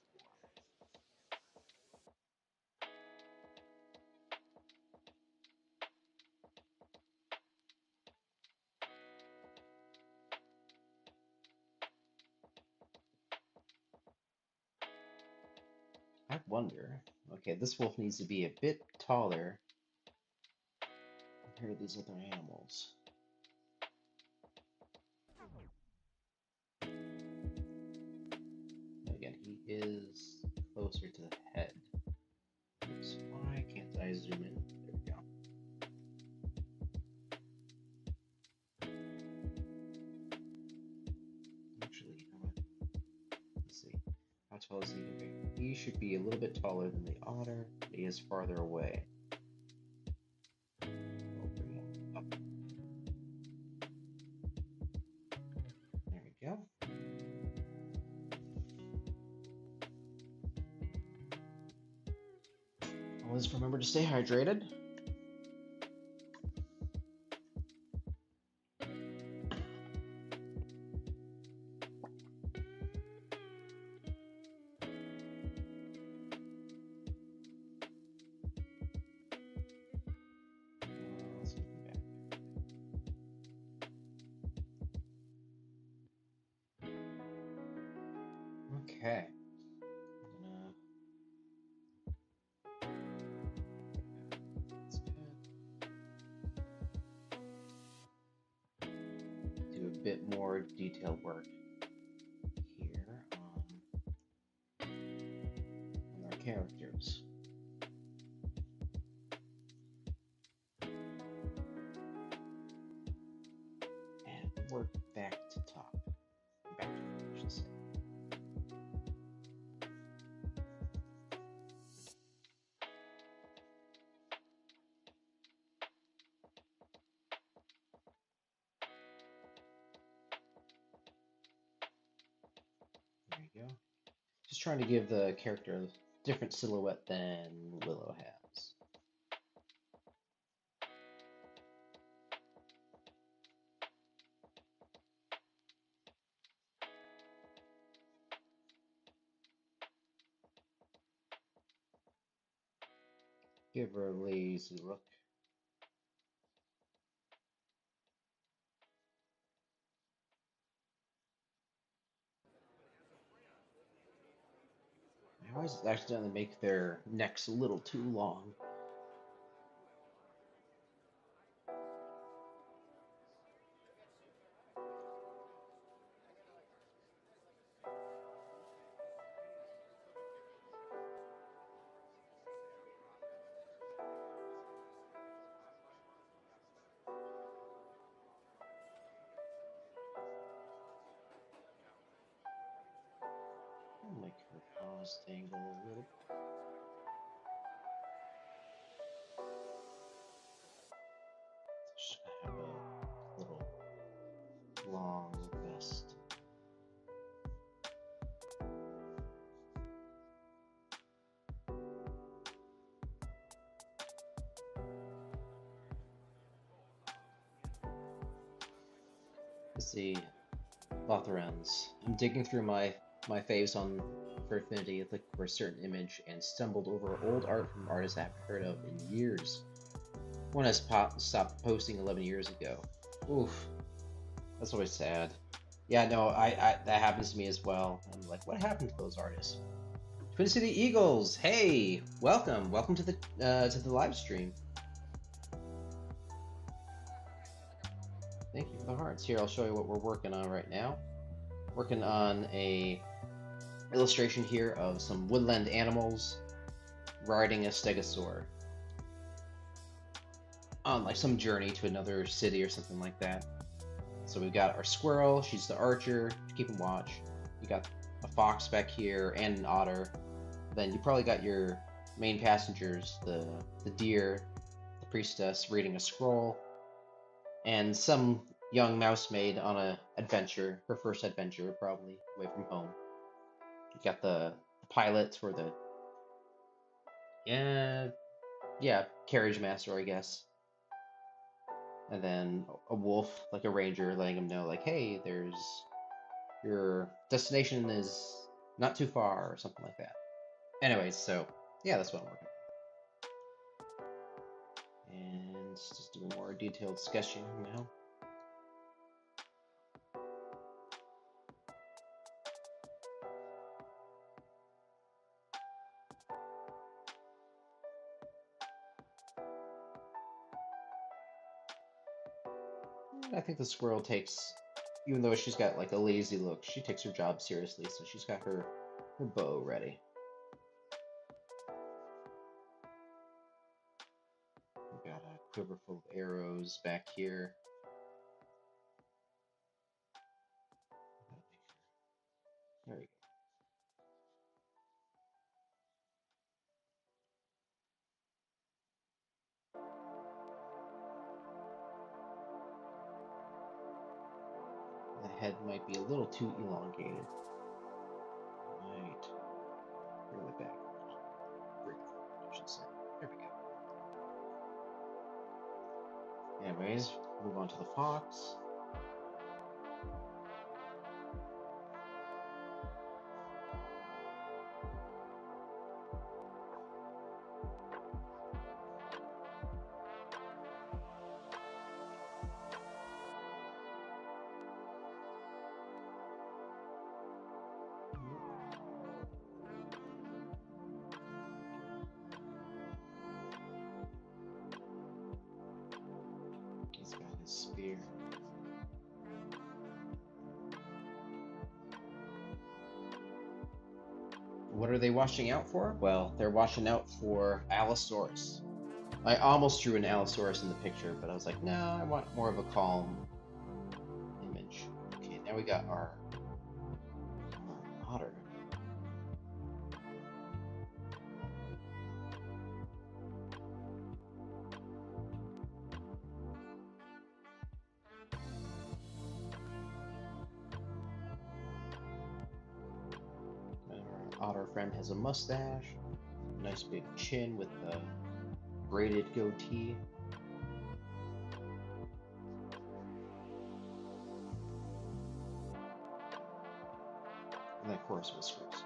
A: I wonder. Okay, this wolf needs to be a bit taller compared to these other animals. Again, he is closer to the head. Oops, why can't I zoom in? There we go. Actually, you know what? Let's see. How tall is he? Okay. He should be a little bit taller than the otter, but he is farther away. I'll bring him up. There we go. Always remember to stay hydrated. Let's get back. Okay. That's good. Do a bit more detailed work here on our characters. And work back to top. Just trying to give the character a different silhouette than Willow has. Give her a lazy look. I always accidentally make their necks a little too long. I'll make her paws dangle a little. She's gonna have a little long vest. Let's see, Lotharans. I'm digging through my faves on for Affinity, looking for a certain image, and stumbled over old art from artists I haven't heard of in years. One has stopped posting 11 years ago. Oof, that's always sad. Yeah, no, I that happens to me as well. I'm like, what happened to those artists? Twin City Eagles, hey, welcome to the live stream. Thank you for the hearts. Here, I'll show you what we're working on right now. Working on a illustration here of some woodland animals riding a stegosaur on like some journey to another city or something like that. So we've got our squirrel, she's the archer, keeping watch. You got a fox back here and an otter. Then you probably got your main passengers, the deer, the priestess reading a scroll, and some young mouse maid on a adventure, her first adventure probably, away from home. You got the pilot or the yeah, carriage master, I guess. And then a wolf, like a ranger, letting him know, like, hey, there's your destination is not too far, or something like that. Anyways, so yeah, that's what I'm working on. And just doing more detailed sketching now. I think the squirrel takes, even though she's got like a lazy look, she takes her job seriously, so she's got her bow ready. We've got a quiver full of arrows back here. There we go. The head might be a little too elongated. Right. Bring it back. Bring it forward, I should say. There we go. Anyways, move on to the fox. He's got his spear. What are they watching out for? Well, they're watching out for Allosaurus. I almost drew an Allosaurus in the picture, but I was like, no, I want more of a calm image. Okay, now we got our otter. otter friend has a mustache, nice big chin with a braided goatee. And then, of course, whiskers.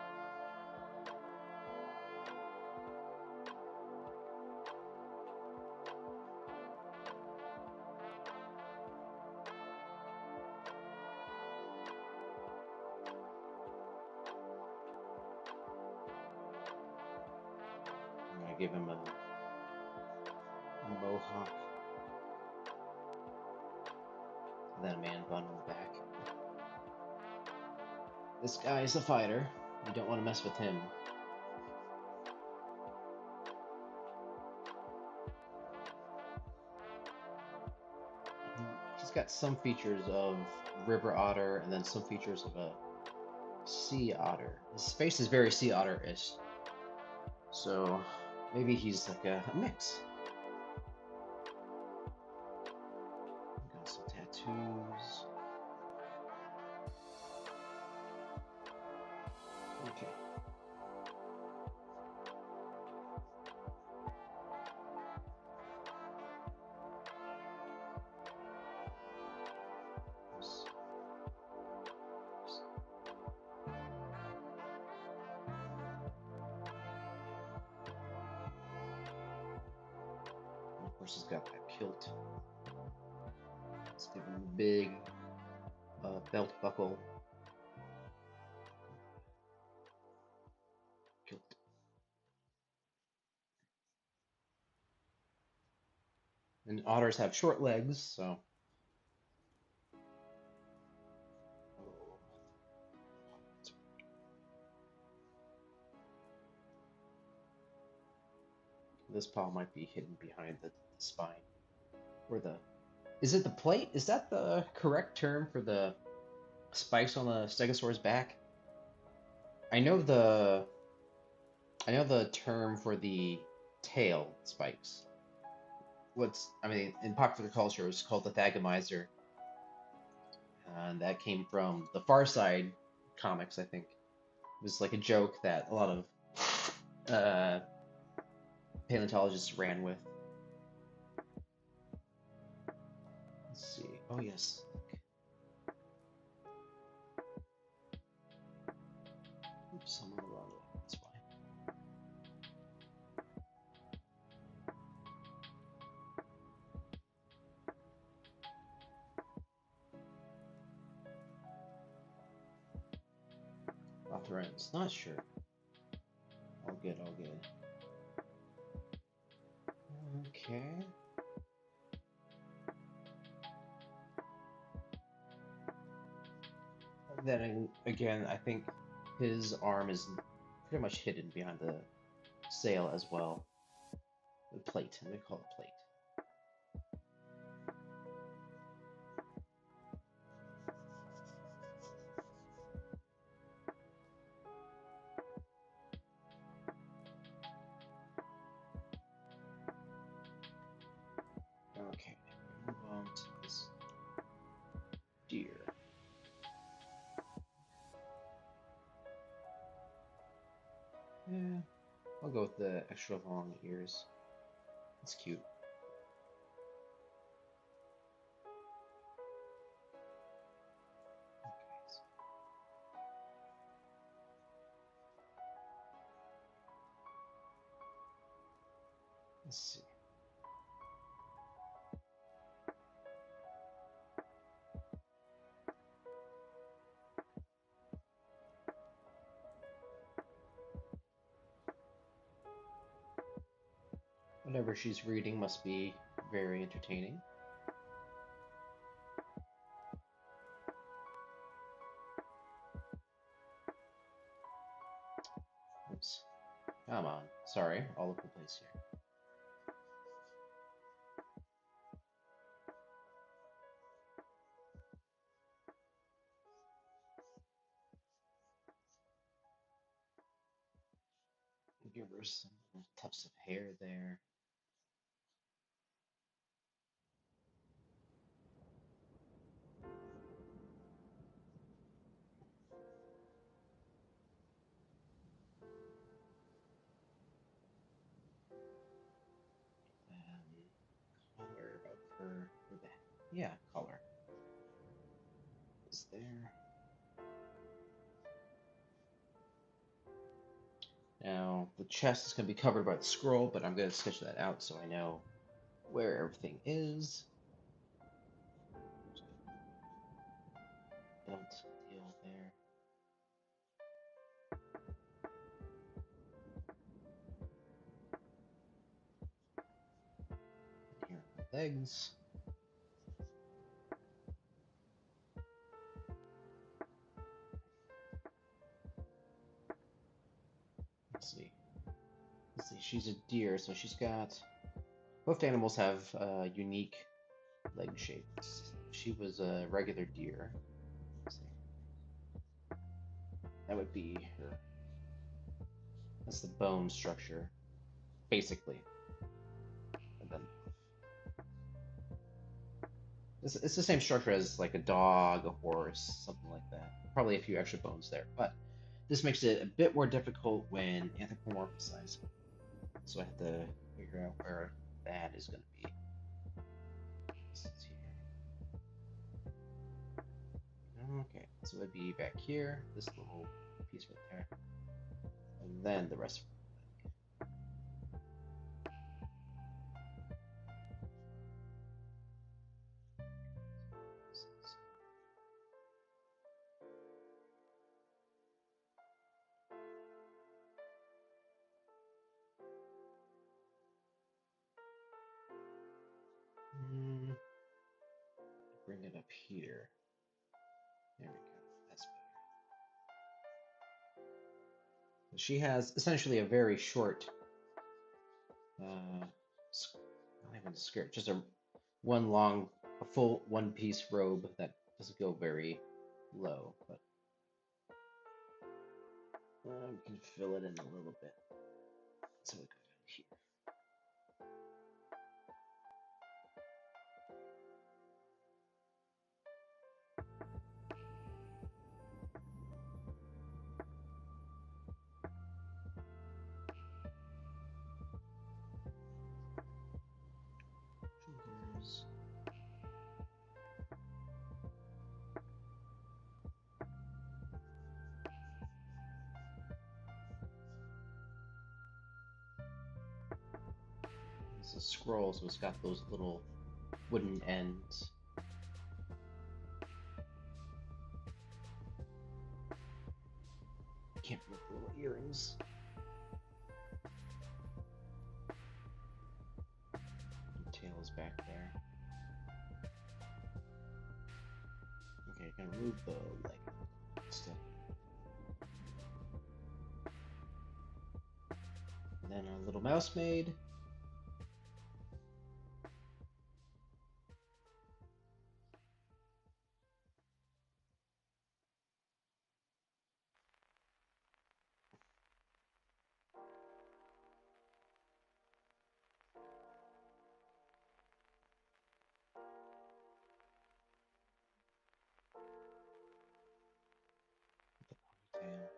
A: I'm gonna give him a mohawk, and then a man bun in the back. This guy is a fighter. You don't want to mess with him. He's got some features of river otter and then some features of a sea otter. His face is very sea otter-ish. So maybe he's like a mix. Got some tattoos. Okay. And of course, he's got that kilt. Let's give him a big belt buckle. Kilt. And otters have short legs, so. This paw might be hidden behind the spine. Or the. Is it the plate? Is that the correct term for the spikes on the stegosaur's back? I know the term for the tail spikes. In popular culture, it's called the thagomizer, and that came from the Far Side comics. I think it was like a joke that a lot of paleontologists ran with. Let's see. Oh yes. Oops, I'm on the wrong way. That's why. Authorize. Not sure. All good, all good. Okay. Then again, I think his arm is pretty much hidden behind the sail as well. The plate. I'm gonna call it plate. Okay. Move on to this deer. Yeah, I'll go with the extra long ears. It's cute. Let's see. Whatever she's reading must be very entertaining. Oops. Come on. Sorry, all over the place here. Give her some tufts of hair there. yeah, collar is there. Now, the chest is going to be covered by the scroll, but I'm going to sketch that out so I know where everything is. Belt deal there. And here are the legs. Let's see. Let's see. She's a deer, so she's got. Both animals have unique leg shapes. She was a regular deer. Let's see. That would be her. That's the bone structure, basically. And then it's the same structure as like a dog, a horse, something like that. Probably a few extra bones there, but this makes it a bit more difficult when anthropomorphizing. So I have to figure out where that is going to be. Okay, so it'd be back here, this little piece right there, and then the rest of it. Bring it up here. There we go. That's better. She has essentially a very short, not even a skirt, just a full one-piece robe that doesn't go very low, but we can fill it in a little bit. So we go down here. Shoulders. It's a scroll, so it's got those little wooden ends. Can't forget the little earrings. The tail is back there. Okay, gonna remove the leg instead. And then our little mouse maid. The ponytail.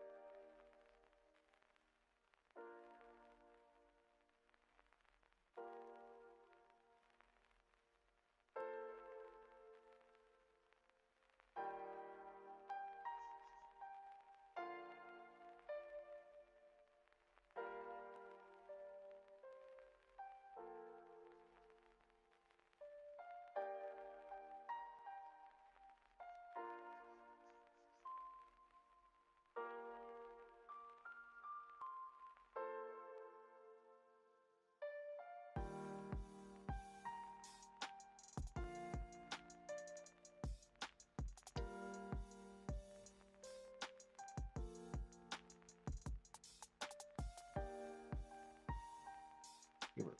A: Give her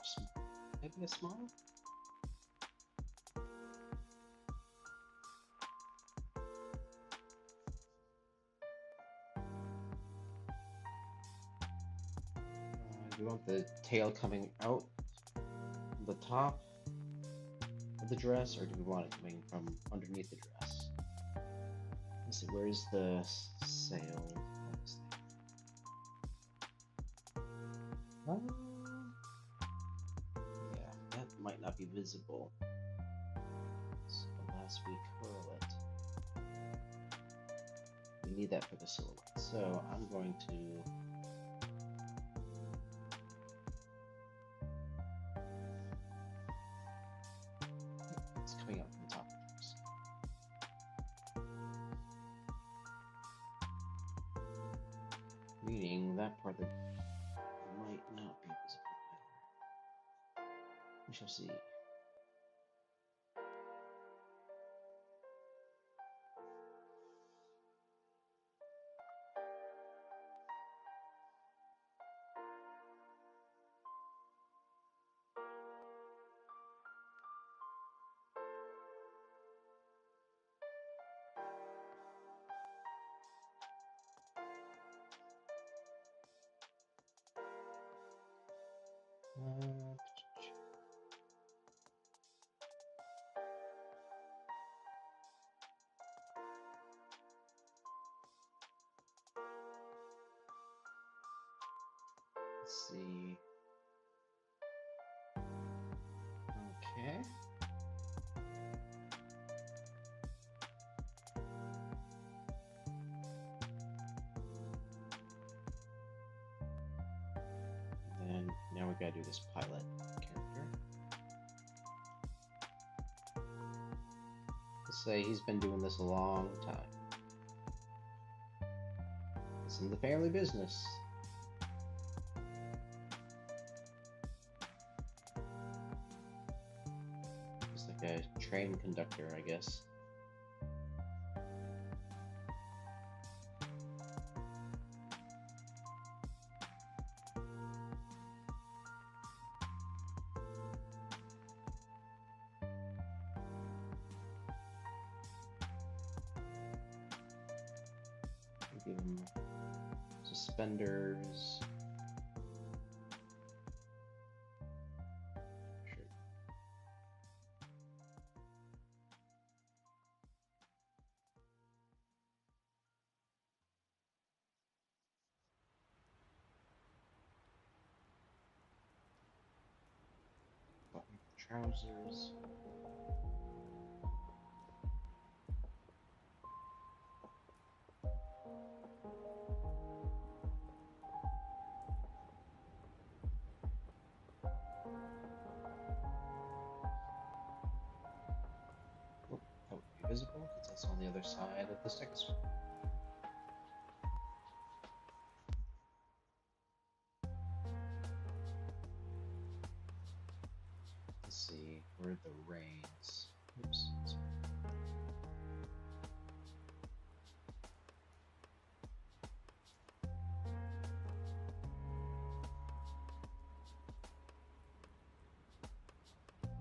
A: maybe a smile. Do you want the tail coming out the top of the dress, or do we want it coming from underneath the dress? Let's see, where's the sail? Yeah, that might not be visible. So last we curl it. We need that for the silhouette. So I'm going to it's coming out from the top of this. Meaning that part that might not be visible either. We shall see. Let's see. Okay. Then now we gotta do this pilot character. Let's say he's been doing this a long time. It's in the family business. It's like a train conductor, I guess. Give him suspenders. Sure. Button trousers. That would be visible because that's on the other side of the stegosaurus. Let's see, where are the reins? Oops.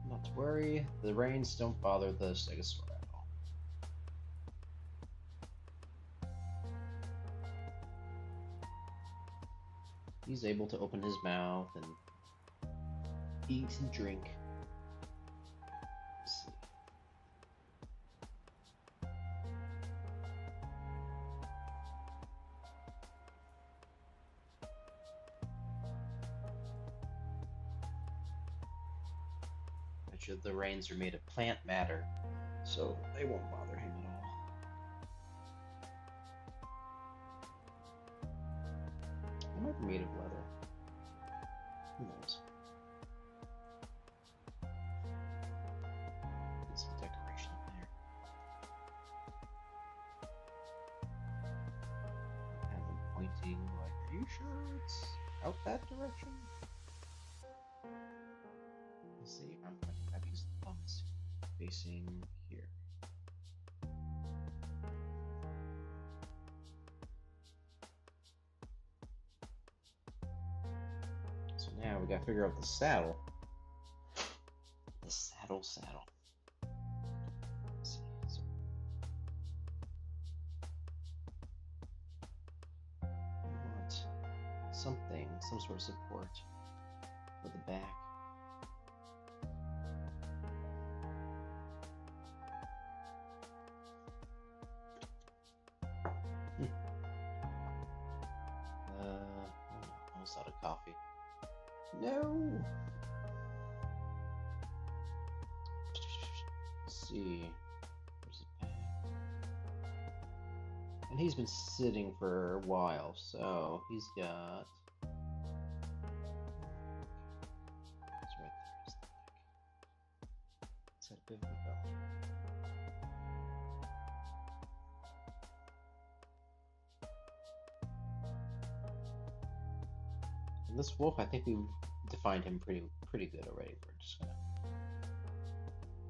A: Not to worry, the reins don't bother the stegosaurus at all. He's able to open his mouth and eat and drink. Let's see. Actually, the reins are made of plant matter, so they won't bother him at all. They might be made of leather. Who knows? Get some decoration there. Have them pointing like, are you sure it's out that direction? Let's see, I'm pointing back because the thumb's facing here. So now we gotta figure out the saddle. The saddle. Let's see. So we want something, some sort of support for the back. Almost out of coffee. No! see. Where's his bag? And he's been sitting for a while, so he's got. It's right there. Here's the bag. It's got a bit of a belt. And this wolf, I think we've defined him pretty good already. We're just gonna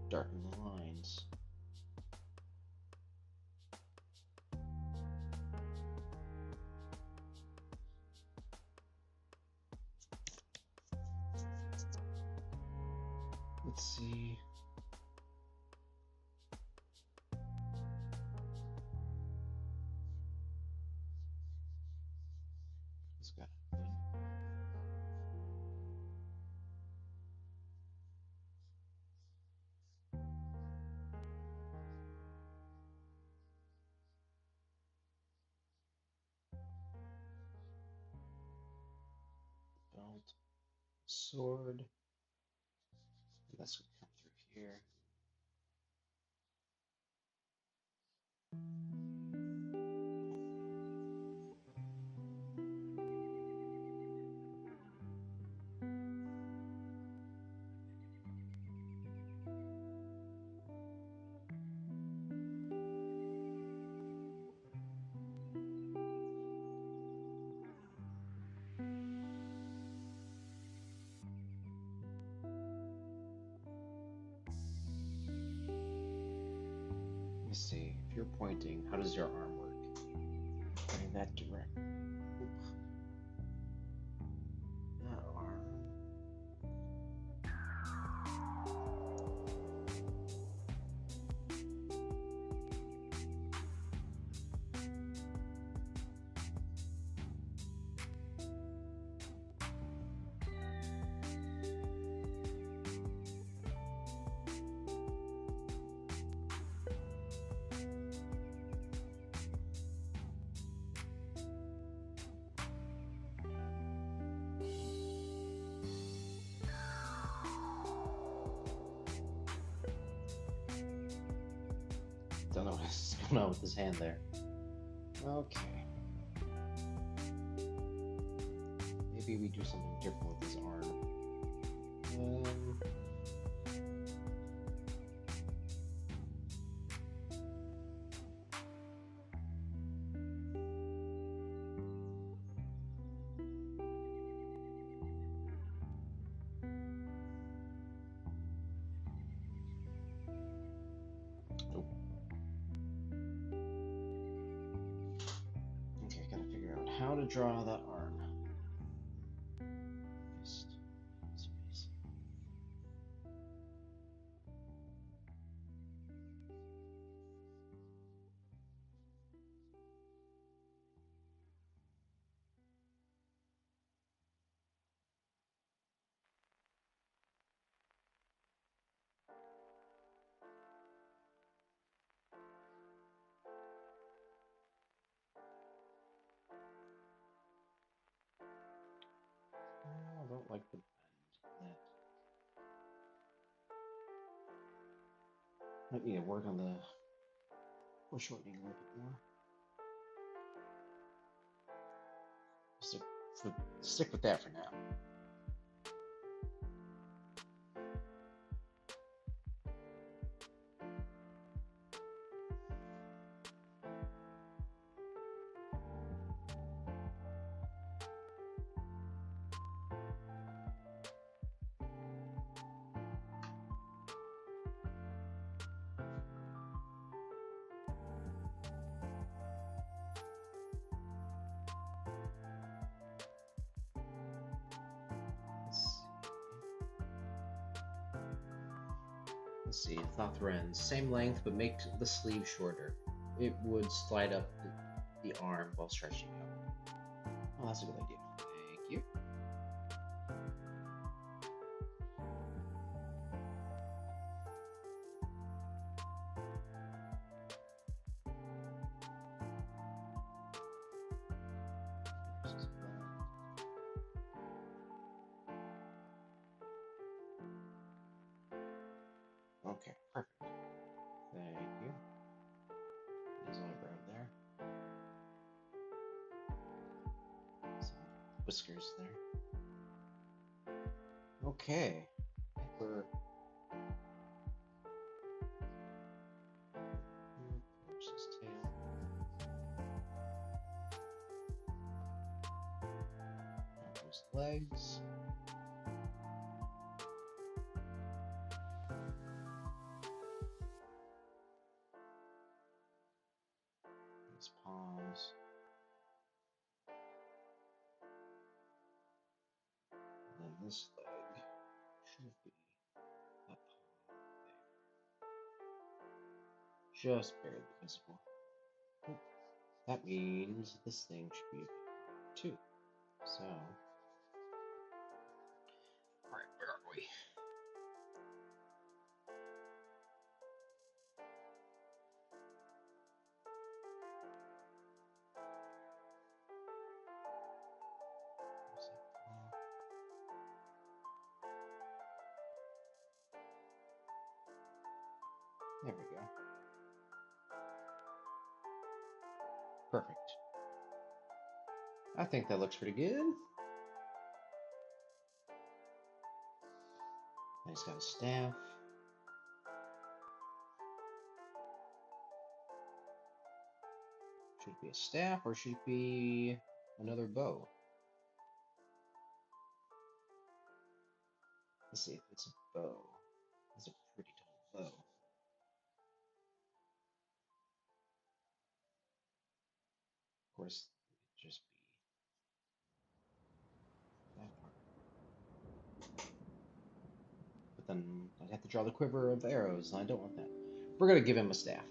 A: darken the lines. Let's see. It's got a good. Belt, sword. And that's gonna come through here. Let me see. If you're pointing, how does your arm work? Pointing that direct. That arm. Don't know what's going on with his hand there. Okay. Maybe we do something different with his arm. Okay, gotta figure out how to draw that arm. Just space. Oh, I don't like the bend. Might need to work on the foreshortening a little bit more. Stick with that for now. Let's see, Thothrens, same length, but make the sleeve shorter. It would slide up the arm while stretching out. Oh, that's a good idea. Thank you. Okay, perfect. Thank you. His eyebrow there. Some whiskers there. Okay. I think we're his tail. Those legs. His paws. And then this leg should be that paw there. Just barely visible. Oh, that means this thing should be too. So, alright, where are we? There we go. Perfect. I think that looks pretty good. And he's got a staff. Should it be a staff or should it be another bow? Let's see if it's a bow. It's a pretty tall bow. Of course, it could just be that part. But then I'd have to draw the quiver of arrows, and I don't want that. We're gonna give him a staff.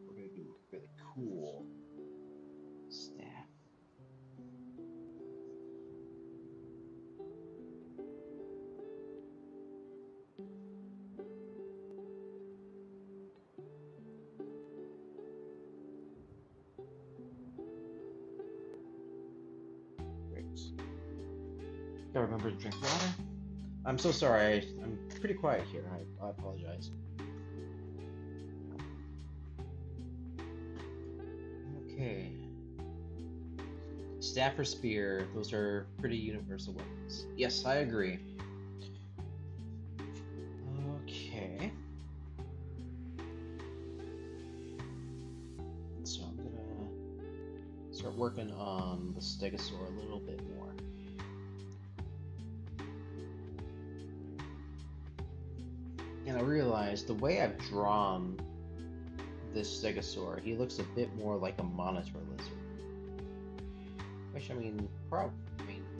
A: We're gonna do a really cool staff. Great. Gotta remember to drink water. I'm so sorry. I'm pretty quiet here. I apologize. Okay. Staff or spear, those are pretty universal weapons. Yes, I agree. Okay. So I'm gonna start working on the stegosaur a little bit more. And I realized the way I've drawn this stegosaur, he looks a bit more like a monitor lizard. Which, I mean,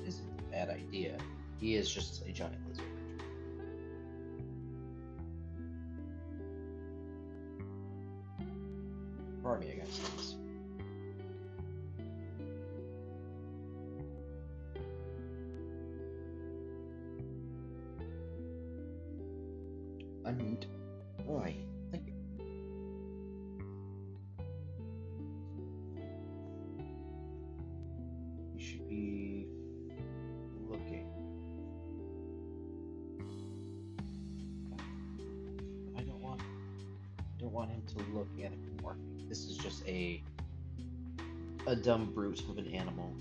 A: isn't a bad idea. He is just a giant lizard. Pardon me, I gotta say this. Unmute. Boy, thank you. You should be looking. I don't want him to look anthropomorphic. This is just a dumb brute of an animal.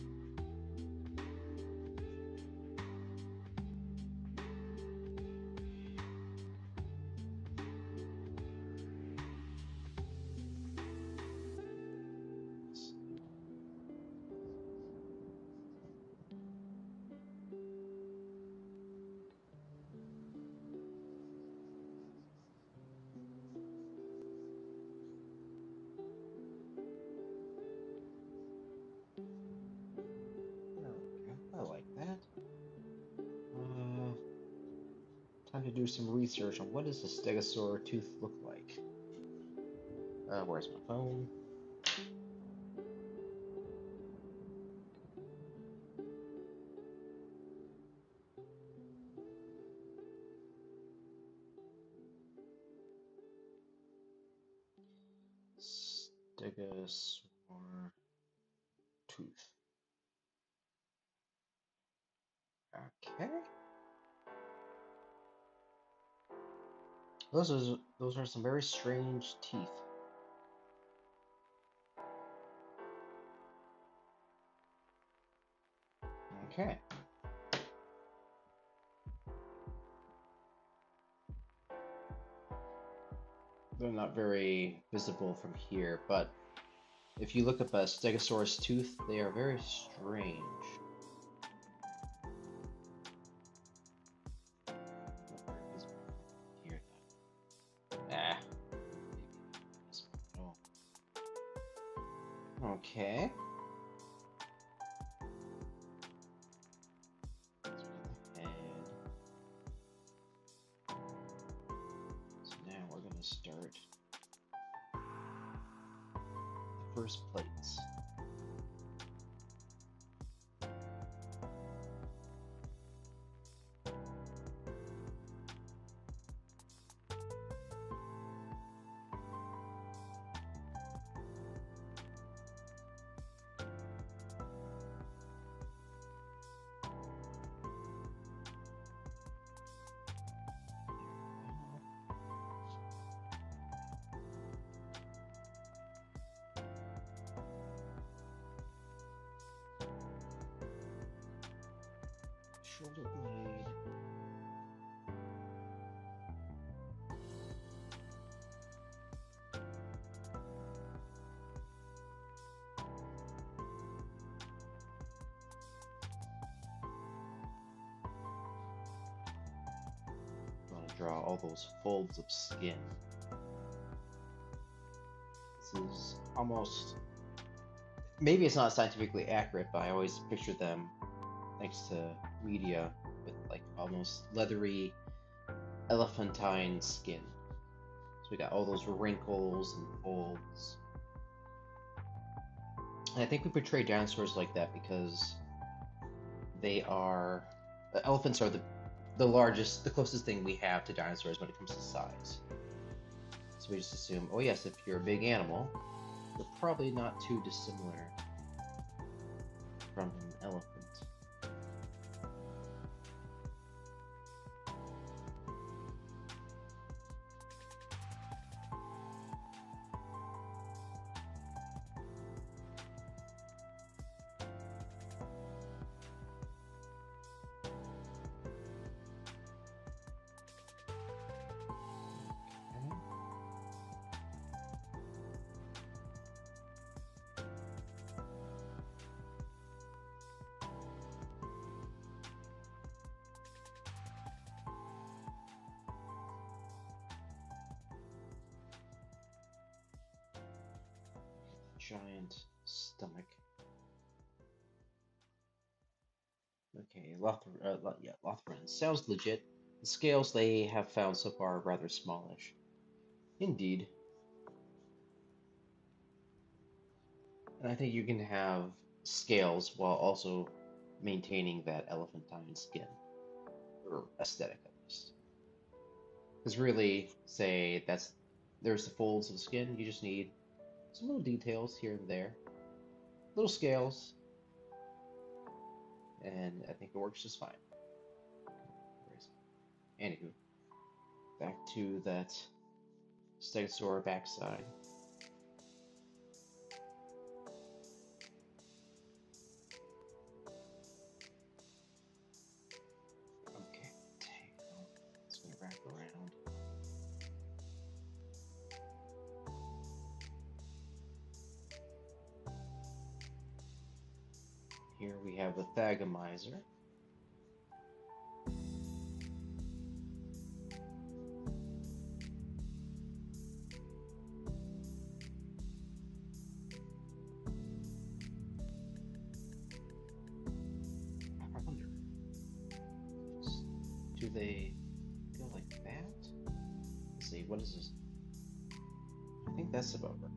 A: I like that. Time to do some research on what does a stegosaur tooth look like. Where's my phone? Stegosaur tooth. Okay. Those are some very strange teeth. Okay. They're not very visible from here, but if you look up a Stegosaurus tooth, they are very strange. Not very visible from here, though. Ah. Okay. Let's put the head. So now we're gonna start the first plates. Shoulder blade. I'm gonna draw all those folds of skin. This is almost, maybe it's not scientifically accurate, but I always picture them next to media with like almost leathery elephantine skin. So we got all those wrinkles and folds. And I think we portray dinosaurs like that because they are, elephants are the largest, the closest thing we have to dinosaurs when it comes to size. So we just assume, oh yes, if you're a big animal, you're probably not too dissimilar from an elephant. Giant stomach. Okay, yeah, Lothran. Sounds legit. The scales they have found so far are rather smallish. Indeed. And I think you can have scales while also maintaining that elephantine skin. Or aesthetic, at least. Because really, say, there's the folds of the skin, you just need some little details here and there. Little scales, and I think it works just fine. Anywho, back to that Stegosaur backside. Okay, tail. It's gonna wrap around. Here we have the Thagomizer. I wonder, do they go like that? Let's see, what is this? I think that's about right.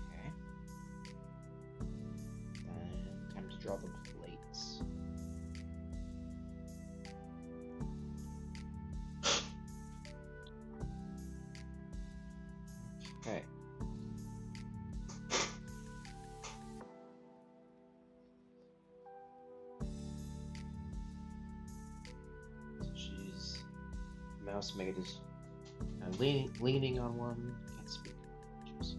A: Okay. And time to draw the plates. Okay. mouse made is leaning on one. Can't speak. Oops.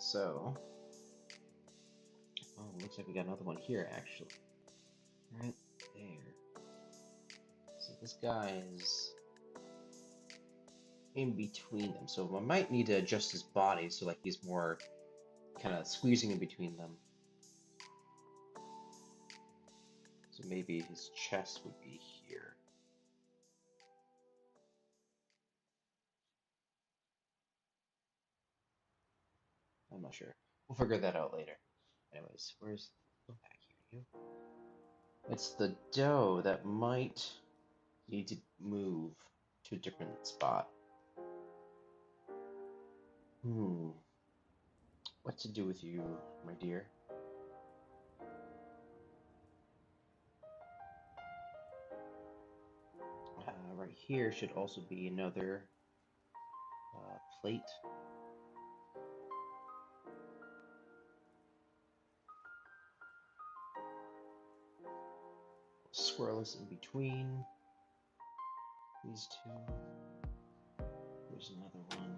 A: So, oh, looks like we got another one here actually. Right there. So this guy is in between them. So I might need to adjust his body so like he's more kind of squeezing in between them. So maybe his chest would be here. I'm not sure. We'll figure that out later. Anyways, where's... Go back here, you. It's the dough that might need to move to a different spot. What to do with you, my dear? Right here should also be another plate. Swirl this in between these two. Here's another one.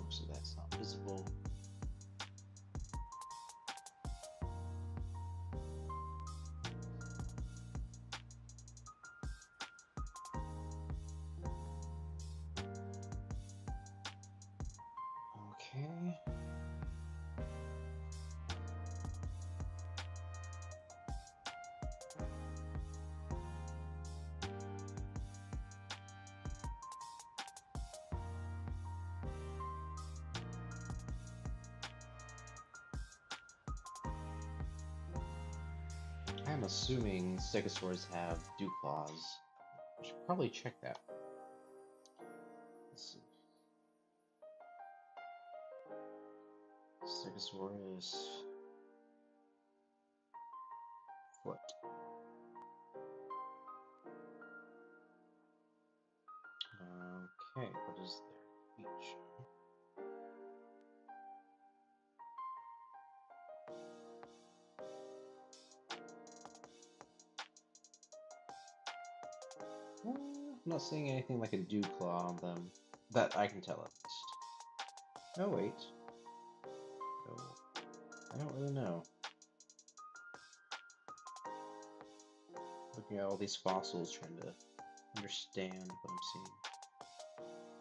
A: Most of that's not visible. Okay. I'm assuming stegosaurs have dew claws. I should probably check that. Let's see. Stegosaurus foot. Okay, what is their feet? I'm not seeing anything like a dew claw on them that I can tell at least. Oh wait. Oh, I don't really know. Looking at all these fossils, trying to understand what I'm seeing.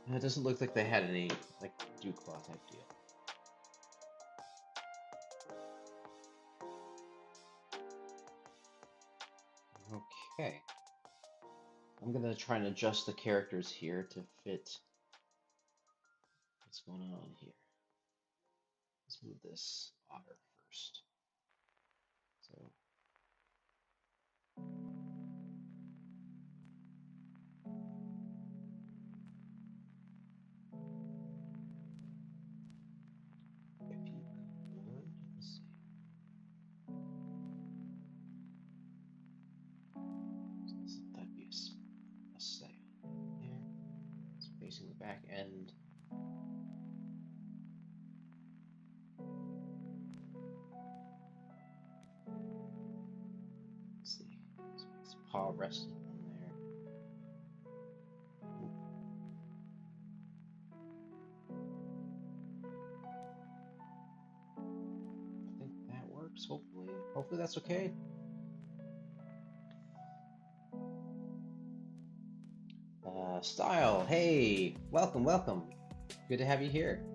A: And it doesn't look like they had any like dew claw type deal. Okay. I'm gonna try and adjust the characters here to fit what's going on here. Let's move this otter first. So if you could, let's see. So that'd be a say there. It's facing the back end. Let's see. So his paw resting on there. I think that works, hopefully. Hopefully that's okay. Style, hey, welcome. Good to have you here.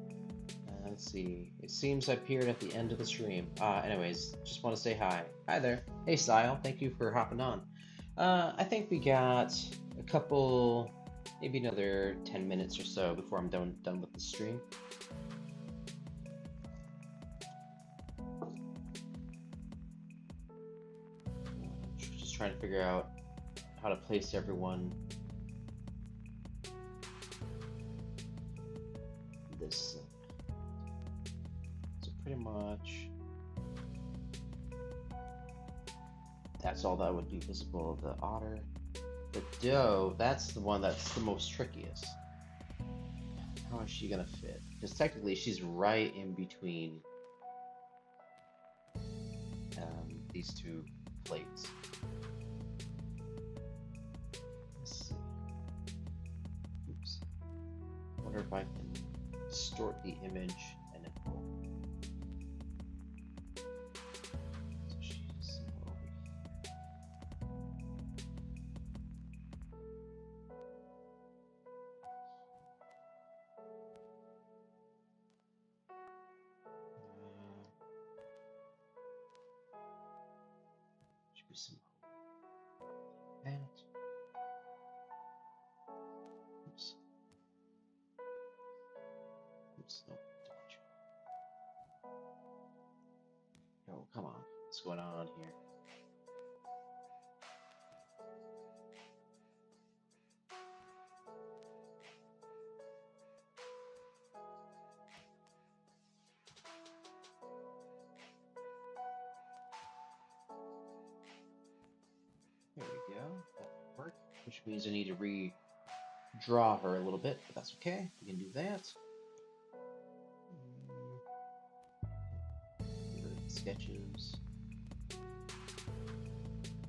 A: Let's see. It seems I appeared at the end of the stream. Anyways, just want to say hi. Hi there. Hey, Style. Thank you for hopping on. I think we got a couple, maybe another 10 minutes or so before I'm done with the stream. Just trying to figure out how to place everyone. This. So pretty much. That's all that would be visible. The otter. The doe, that's the one that's the most trickiest. How is she gonna fit? Because technically she's right in between these two plates. Let's see. Oops. I wonder if I can distort the image and it will. So she's over here. Should be some that. Oops. Oops. No. Oh, come on. What's going on here? There we go. That will work. Which means I need to redraw her a little bit, but that's okay. We can do that. Sketches.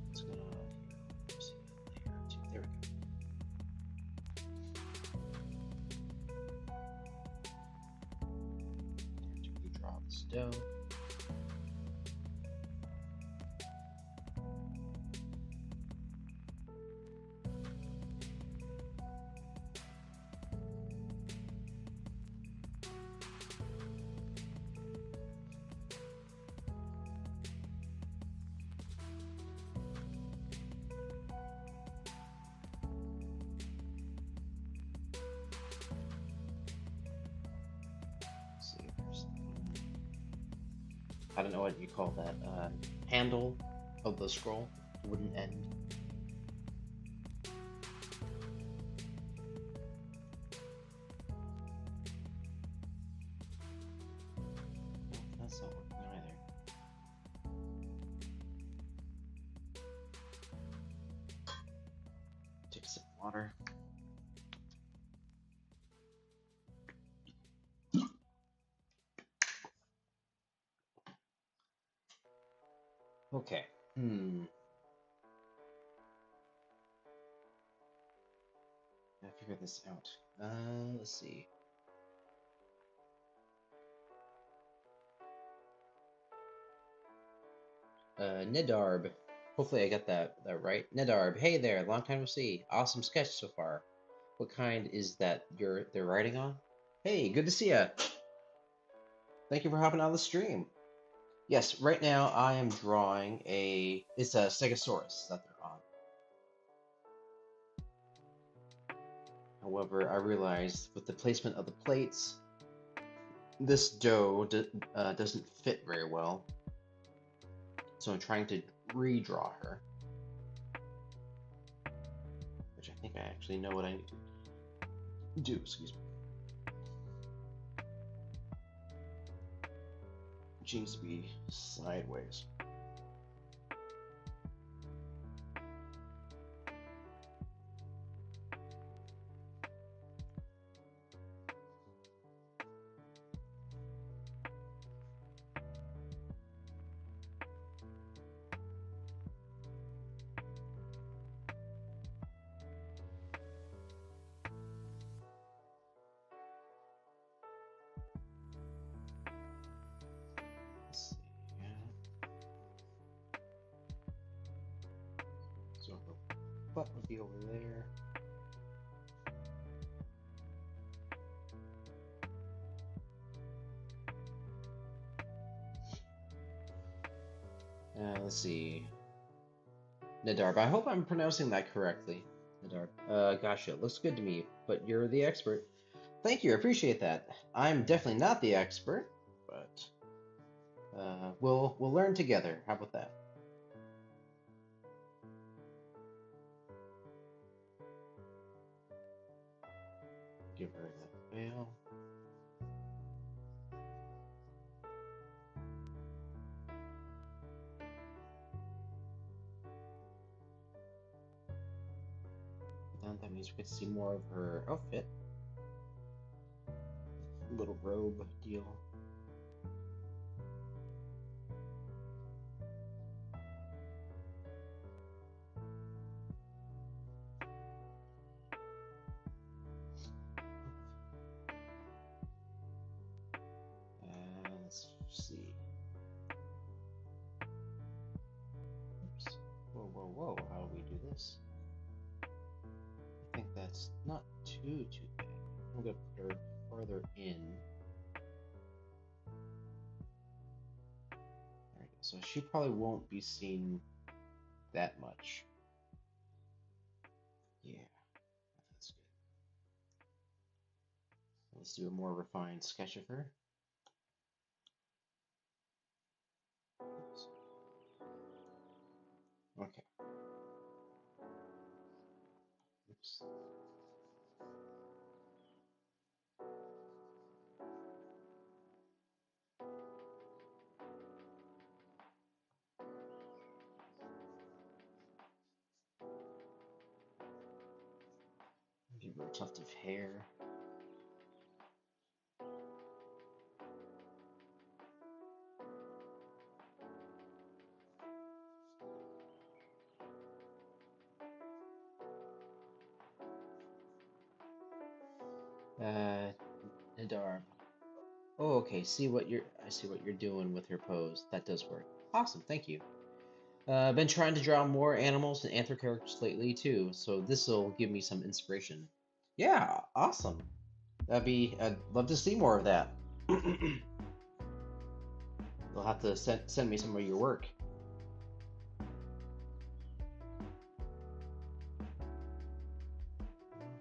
A: What's going on here? Let's see, layer two. There we go. And to redraw this dough. I don't know what you call that, handle of the scroll, wooden end. No, that's not working either. Take a sip of water. Okay. Gotta figure this out. Let's see. Nedarb. Hopefully I got that right. Nedarb, hey there, long time no see. Awesome sketch so far. What kind is that they're writing on? Hey, good to see ya. Thank you for hopping on the stream. Yes, right now I am drawing it's a Stegosaurus that they're on. However, I realized with the placement of the plates, this doe doesn't fit very well. So I'm trying to redraw her. Which I think I actually know what I need to do, excuse me. It needs to be sideways. So her butt would be over there. Let's see. Nadarb. I hope I'm pronouncing that correctly. Nadarb. Gosh, it looks good to me, but you're the expert. Thank you, I appreciate that. I'm definitely not the expert, but we'll learn together. How about that? Give her that veil. Then that means we get to see more of her outfit. Little robe deal. Let's see. Oops. Whoa, whoa, whoa. How do we do this? I think that's not too bad. I'm gonna put her farther in. There we go. So she probably won't be seen that much. Yeah, that's good. Let's do a more refined sketch of her. Oops. Okay. Oops. Give her a tuft of hair. Nadar. Oh, okay. I see what you're doing with her pose. That does work. Awesome. Thank you. I've been trying to draw more animals and anther characters lately too, so this will give me some inspiration. Yeah, awesome. I'd love to see more of that. You'll have to send me some of your work.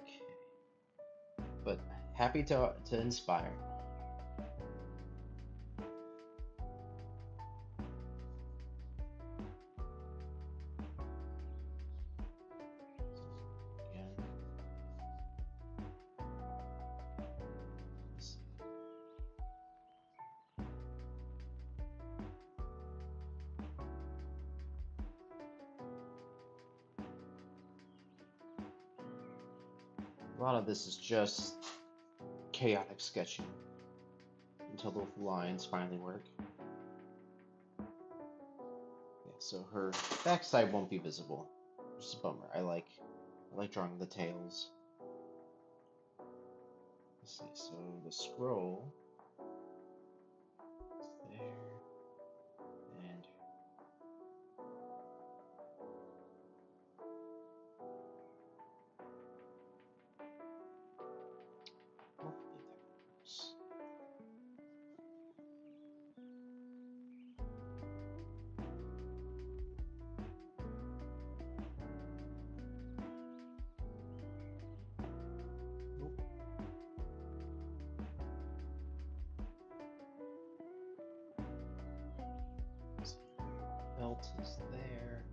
A: Okay. But happy to inspire. Again. A lot of this is just chaotic sketching until the lines finally work. Yeah, so her backside won't be visible. Just a bummer. I like drawing the tails. Let's see, so the scroll is there, and hopefully that works. Nope. Let's see, belt is there.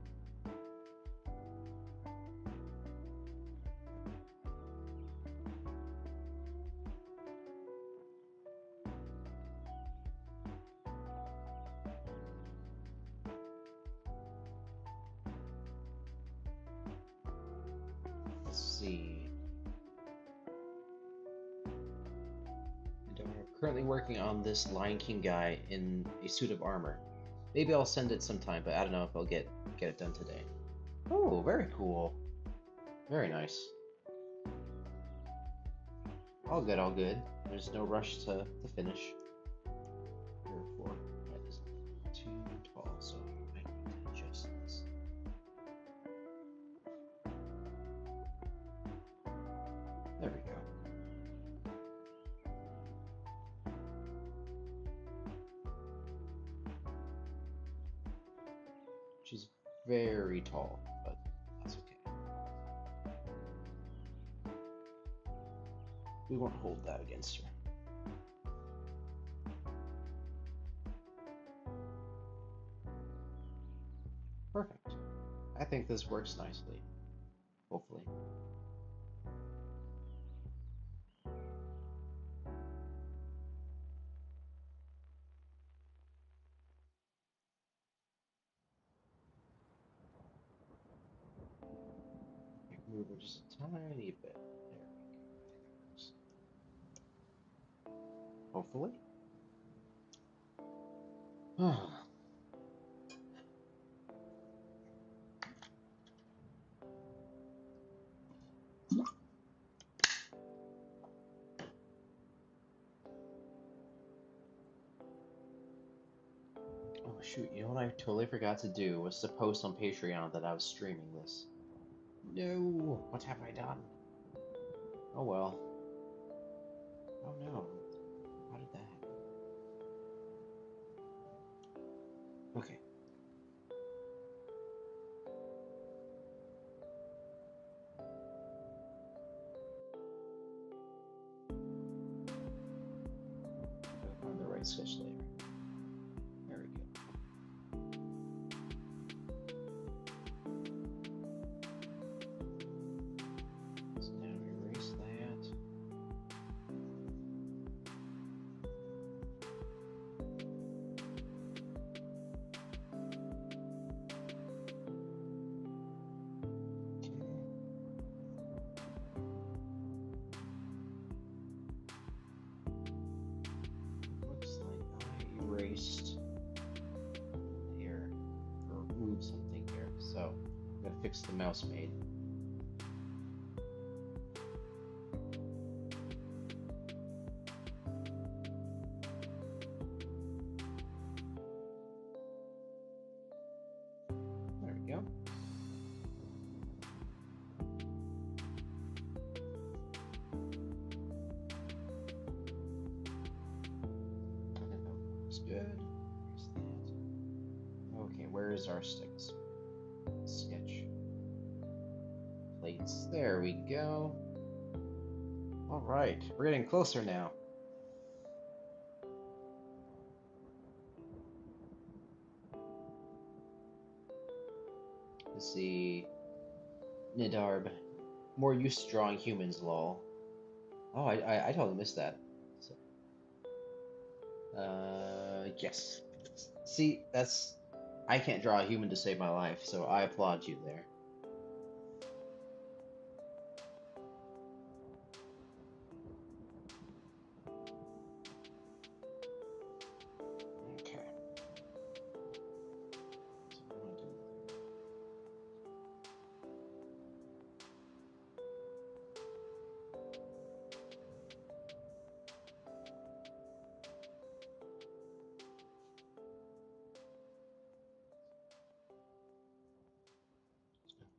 A: Let's see. And I'm currently working on this Lion King guy in a suit of armor. Maybe I'll send it sometime, but I don't know if I'll get it done today. Oh, very cool. Very nice. All good, all good. There's no rush to finish. 4. That is too tall, so I need to adjust this. There we go. very tall, but that's okay. We won't hold that against her. Perfect. I think this works nicely. Hopefully. Move it just a tiny bit. There we go. Hopefully. Oh shoot, you know what I totally forgot to do was to post on Patreon that I was streaming this. No, what have I done? Oh well. Oh no. How did that happen? Okay. I'll find the right sketch later. There we go. So now erase that. Looks like I erased here, or moved something here. So I'm gonna fix the mouse made. There we go. Looks good. Here's that. Okay, where is our sketch? Plates. There we go. All right, we're getting closer now. Let's see. Nidarb. More used to drawing humans, lol. Oh, I totally missed that. So, yes. See, that's... I can't draw a human to save my life, so I applaud you there. Okay. So what do I do?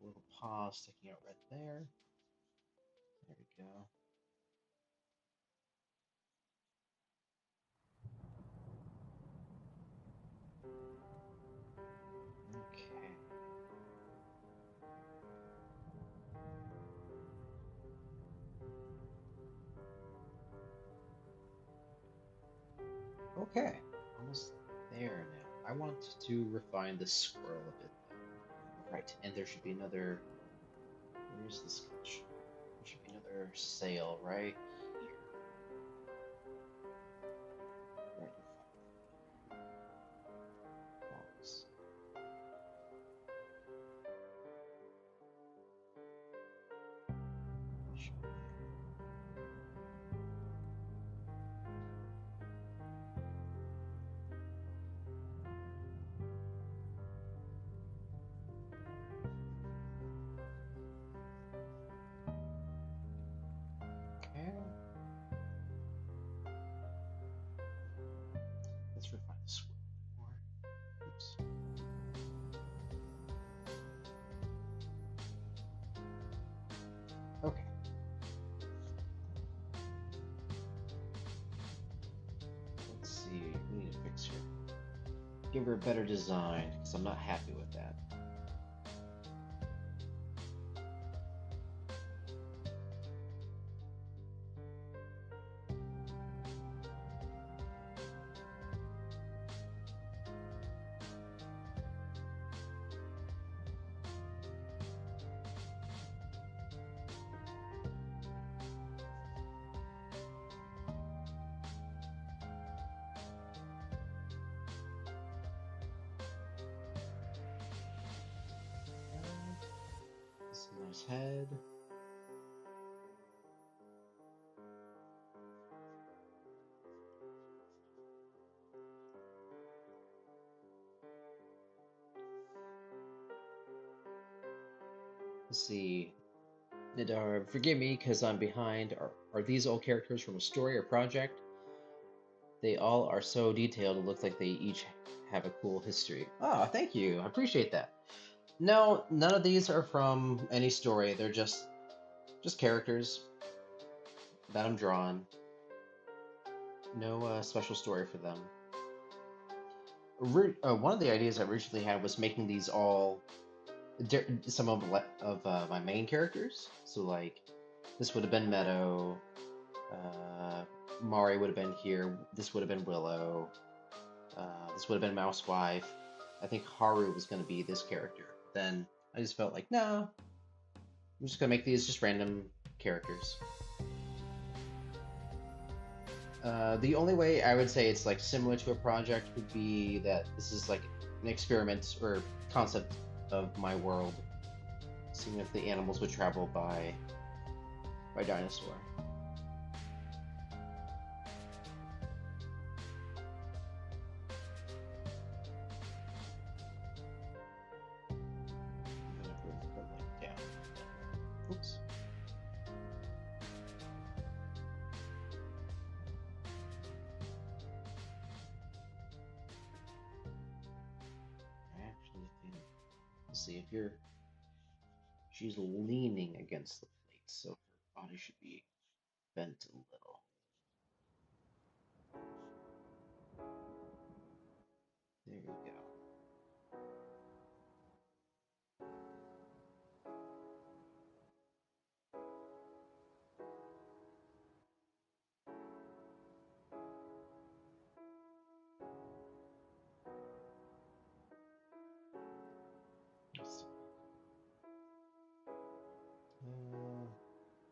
A: A little paw sticking out right there. There we go. Okay. Okay. Almost there now. I want to refine this squirrel a bit though. Right, and there should be another... Where's the sketch? There should be another sail right here. Where do I find box? Okay. Let's refine the squirrel a bit more. Oops. Okay. Let's see. We need to fix her. Give her a better design, because I'm not happy with that. head. Let's see. Nadar, forgive me because I'm behind. Are these all characters from a story or project? They all are so detailed, it looks like they each have a cool history. Oh, thank you. I appreciate that. No, none of these are from any story. They're just characters that I'm drawing. No special story for them. One of the ideas I originally had was making these all some of my main characters. So like, this would have been Meadow. Mari would have been here. This would have been Willow. This would have been Mousewife. I think Haru was going to be this character. Then I just felt like, no, I'm just going to make these just random characters. The only way I would say it's like similar to a project would be that this is like an experiment or concept of my world, seeing if the animals would travel by dinosaur. Oops. I actually think, let's see, if she's leaning against the plate, so her body should be bent a little. There you go.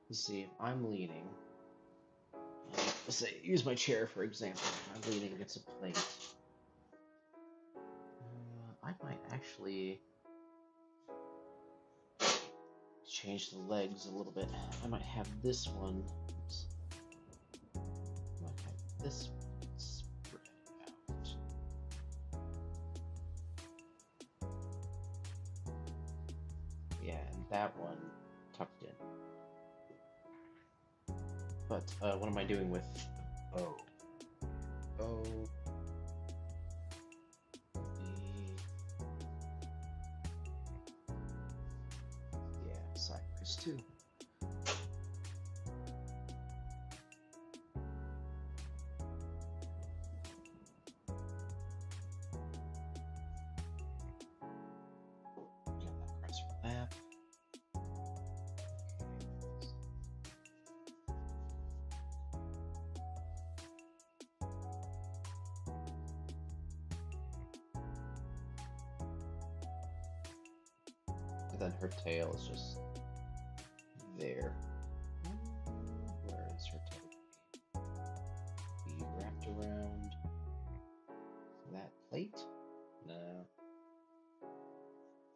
A: Let's see, if I'm leaning, let's say, use my chair for example. I'm leaning against a plate. I might actually change the legs a little bit. I might have this one. Oops. I might have this one spread out. Yeah, and that one tucked in. But what am I doing with O? O. Yeah, sideways too. Get that across your lap. And then her tail is just there. Where is her tail? Be wrapped around that plate? No.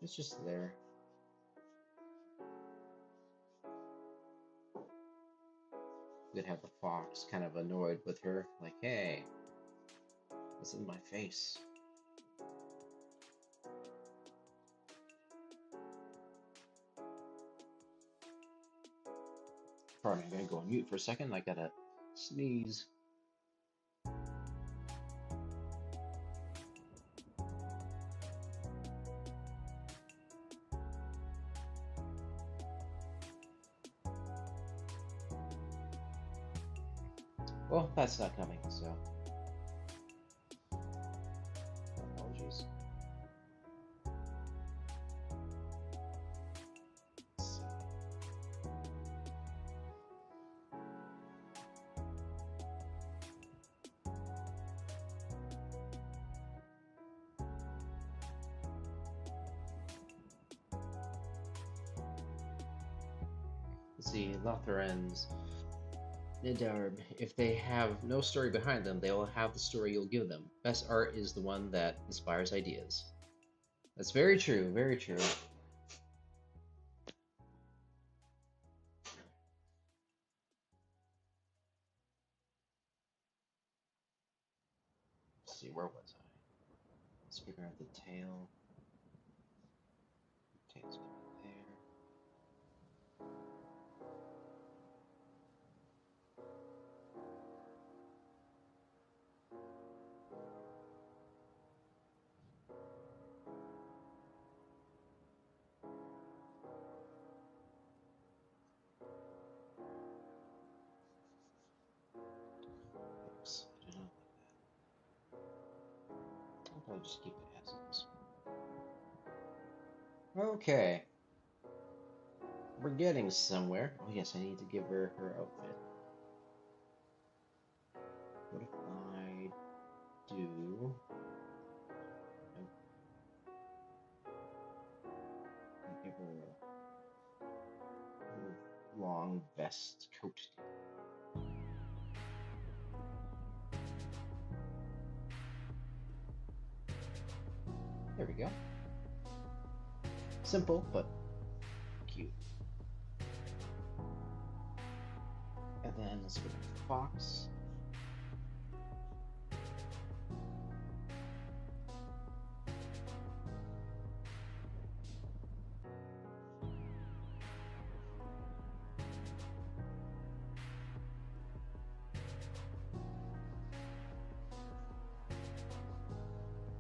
A: It's just there. You'd have the fox kind of annoyed with her, like, hey, this is my face. Pardon me, I'm gonna go on mute for a second. I gotta sneeze. Well, that's not coming, so apologies. Let's see, Lotharans. Nidarb, if they have no story behind them, they will have the story you'll give them. Best art is the one that inspires ideas. That's very true, very true. see, where was I? Let's figure out the tail. Tail's gonna be there. Oops, I did not like that. I'll probably just keep it as is. Okay. We're getting somewhere. Oh yes, I need to give her her outfit. What if I do... Nope. I give her a little long vest coat deal. There we go. Simple, but cute. And then let's go to Fox.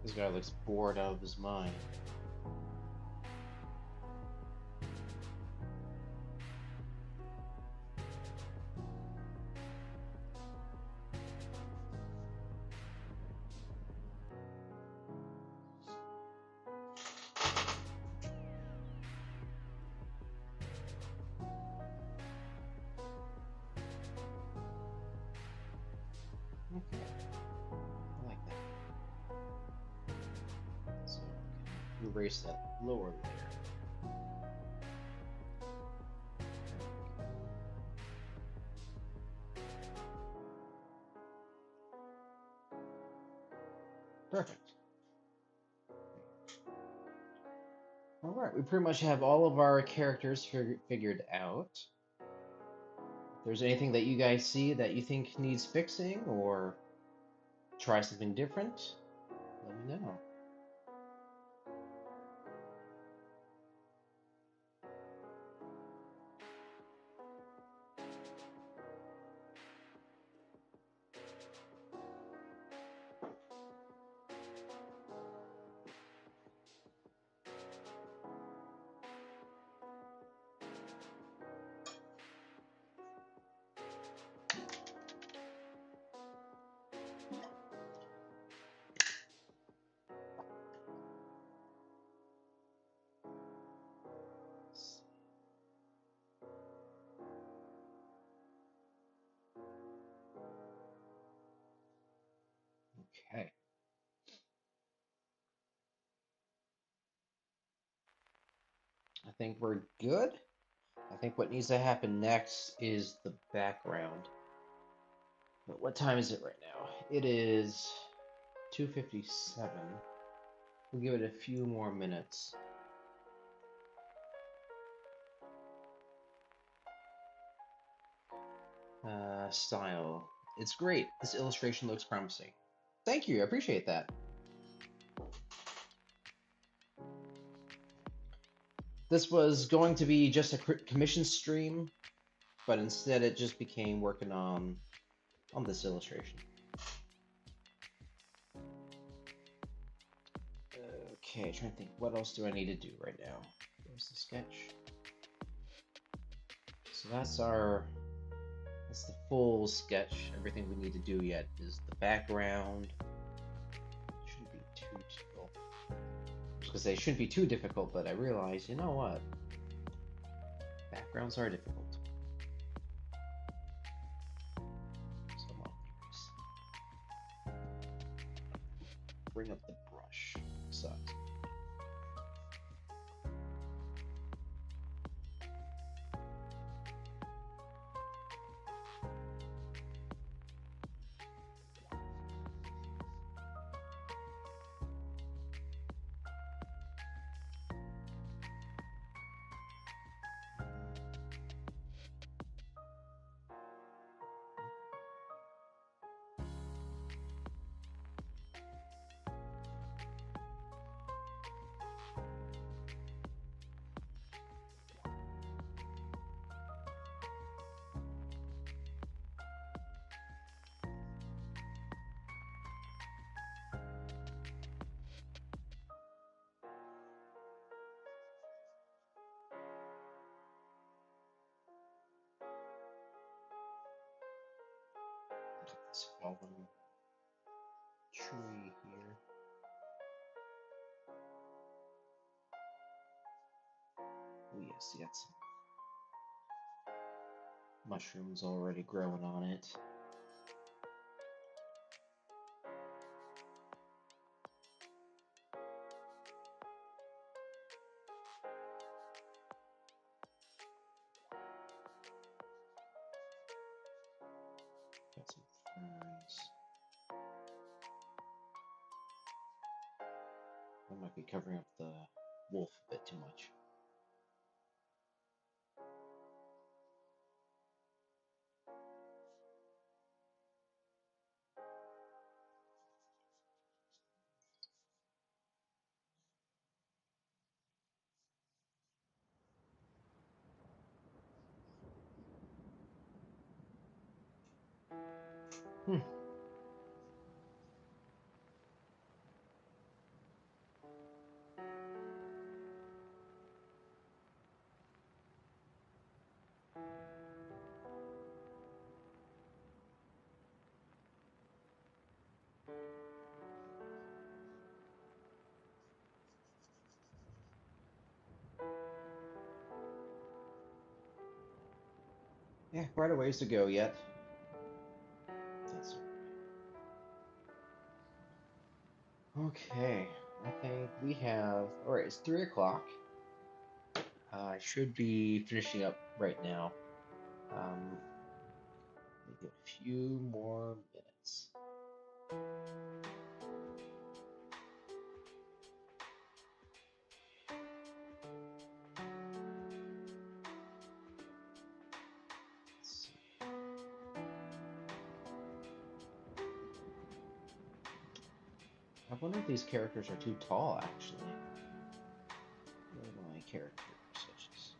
A: This guy looks bored out of his mind. Okay, I like that. So I can erase that lower layer. Perfect. All right, we pretty much have all of our characters figured out. If there's anything that you guys see that you think needs fixing or try something different, let me know. Okay. I think we're good. I think what needs to happen next is the background. But what time is it right now? It is 2:57. We'll give it a few more minutes. Style. It's great. This illustration looks promising. Thank you. I appreciate that. This was going to be just a commission stream, but instead it just became working on this illustration. Okay, trying to think, what else do I need to do right now? There's the sketch. So that's the full sketch. Everything we need to do yet is the background. Shouldn't be too difficult. Because they shouldn't be too difficult, but I realize, you know what? Backgrounds are difficult. So I'm on bring up the brush. Sucks. This fallen tree here. Oh yes, you got some mushrooms already growing on it. Got some ferns. I might be covering up the wolf a bit too much. Hmm. Yeah, quite a ways to go yet. That's okay. I think we have. All right, it's 3 o'clock. I should be finishing up right now. Um, maybe a few more minutes. Let's see. I wonder if these characters are too tall, actually. What are my character switches?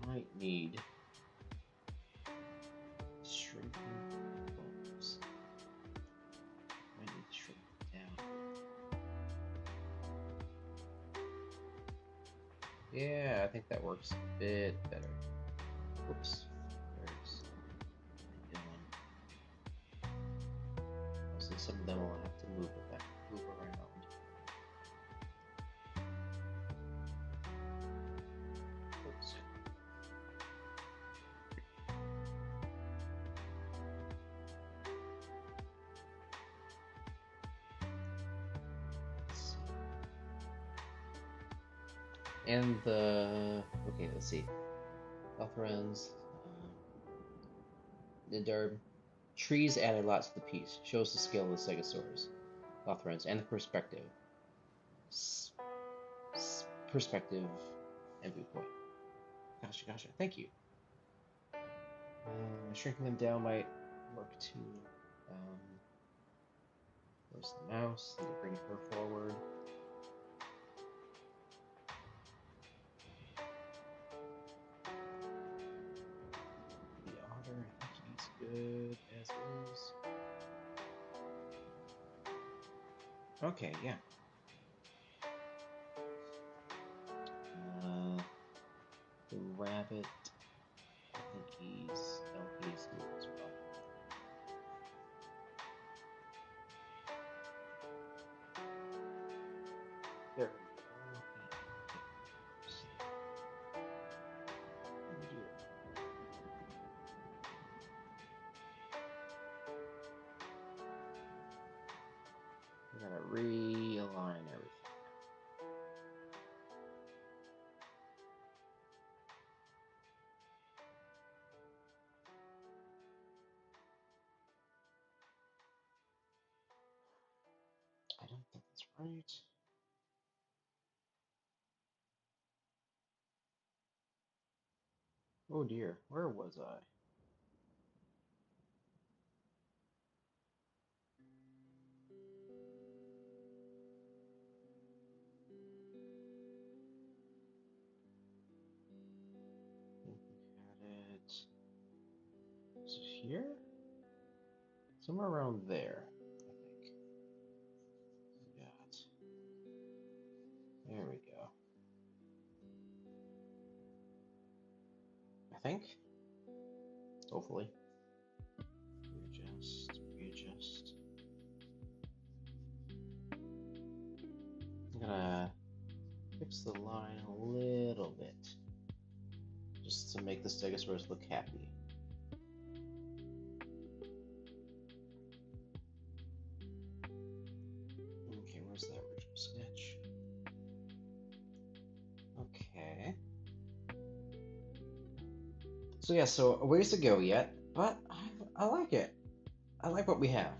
A: I might need shrinking bones. I might need to shrink them down. Yeah, I think that works a bit better. Whoops. Where's Dylan? Mostly some of them will have to move around. Oops. And okay, let's see. Lothrans, Nidar. Trees add a lot to the piece. Shows the scale of the Stegosaurus, Lothrans, and the perspective. Perspective and viewpoint. Gotcha. Thank you. Shrinking them down might work too. Where's the mouse? Need to bring her forward. The otter, I think he's good as is. Okay, yeah. The rabbit, I think he's good as well. There we go. Oh dear. We gotta realign everything. I don't think that's right. Oh dear, where was I? I think we had it. Is it here? Somewhere around there, I think. Got. There we go. I think. hopefully. Readjust, readjust. I'm gonna fix the line a little bit, just to make the Stegosaurus look happy. Okay, where's that original sketch? Okay. So yeah, so a ways to go yet, but I like it. I like what we have.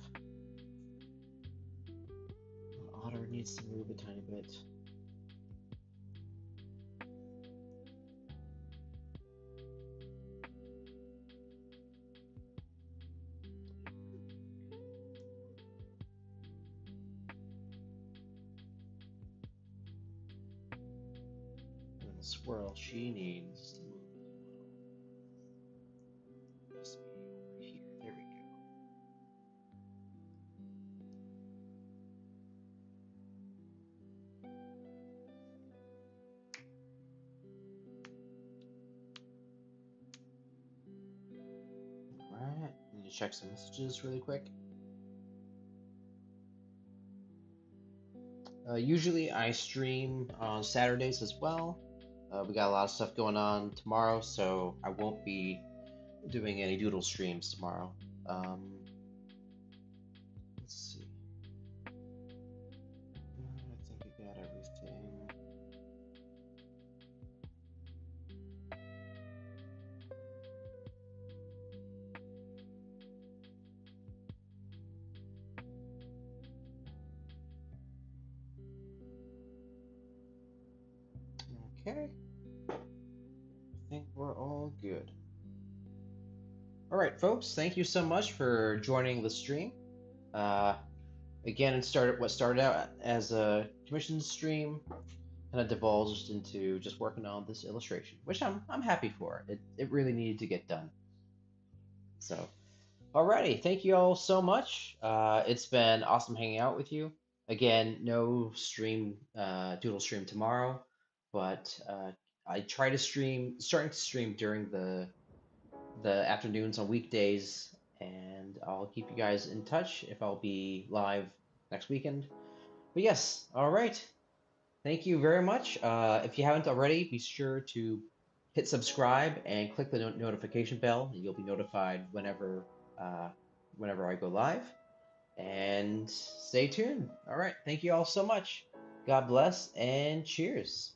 A: Otter needs to move a tiny bit. And the squirrel, she needs to move a little. Just be over here. There we go. Alright, need to check some messages really quick. Usually I stream on Saturdays as well. We got a lot of stuff going on tomorrow, so I won't be doing any doodle streams tomorrow. Let's see. I think I got everything. Okay. I think we're all good. All right, folks. Thank you so much for joining the stream. Uh, Again, what started out as a commission stream kind of divulged into just working on this illustration, which I'm happy for. It really needed to get done. So, alrighty, thank you all so much. It's been awesome hanging out with you. Again, no doodle stream tomorrow, but I try to starting to stream during the afternoons on weekdays, and I'll keep you guys in touch if I'll be live next weekend. But yes, all right. Thank you very much. If you haven't already, be sure to hit subscribe and click the notification bell, and you'll be notified uh, whenever I go live. And stay tuned. All right. Thank you all so much. God bless and cheers.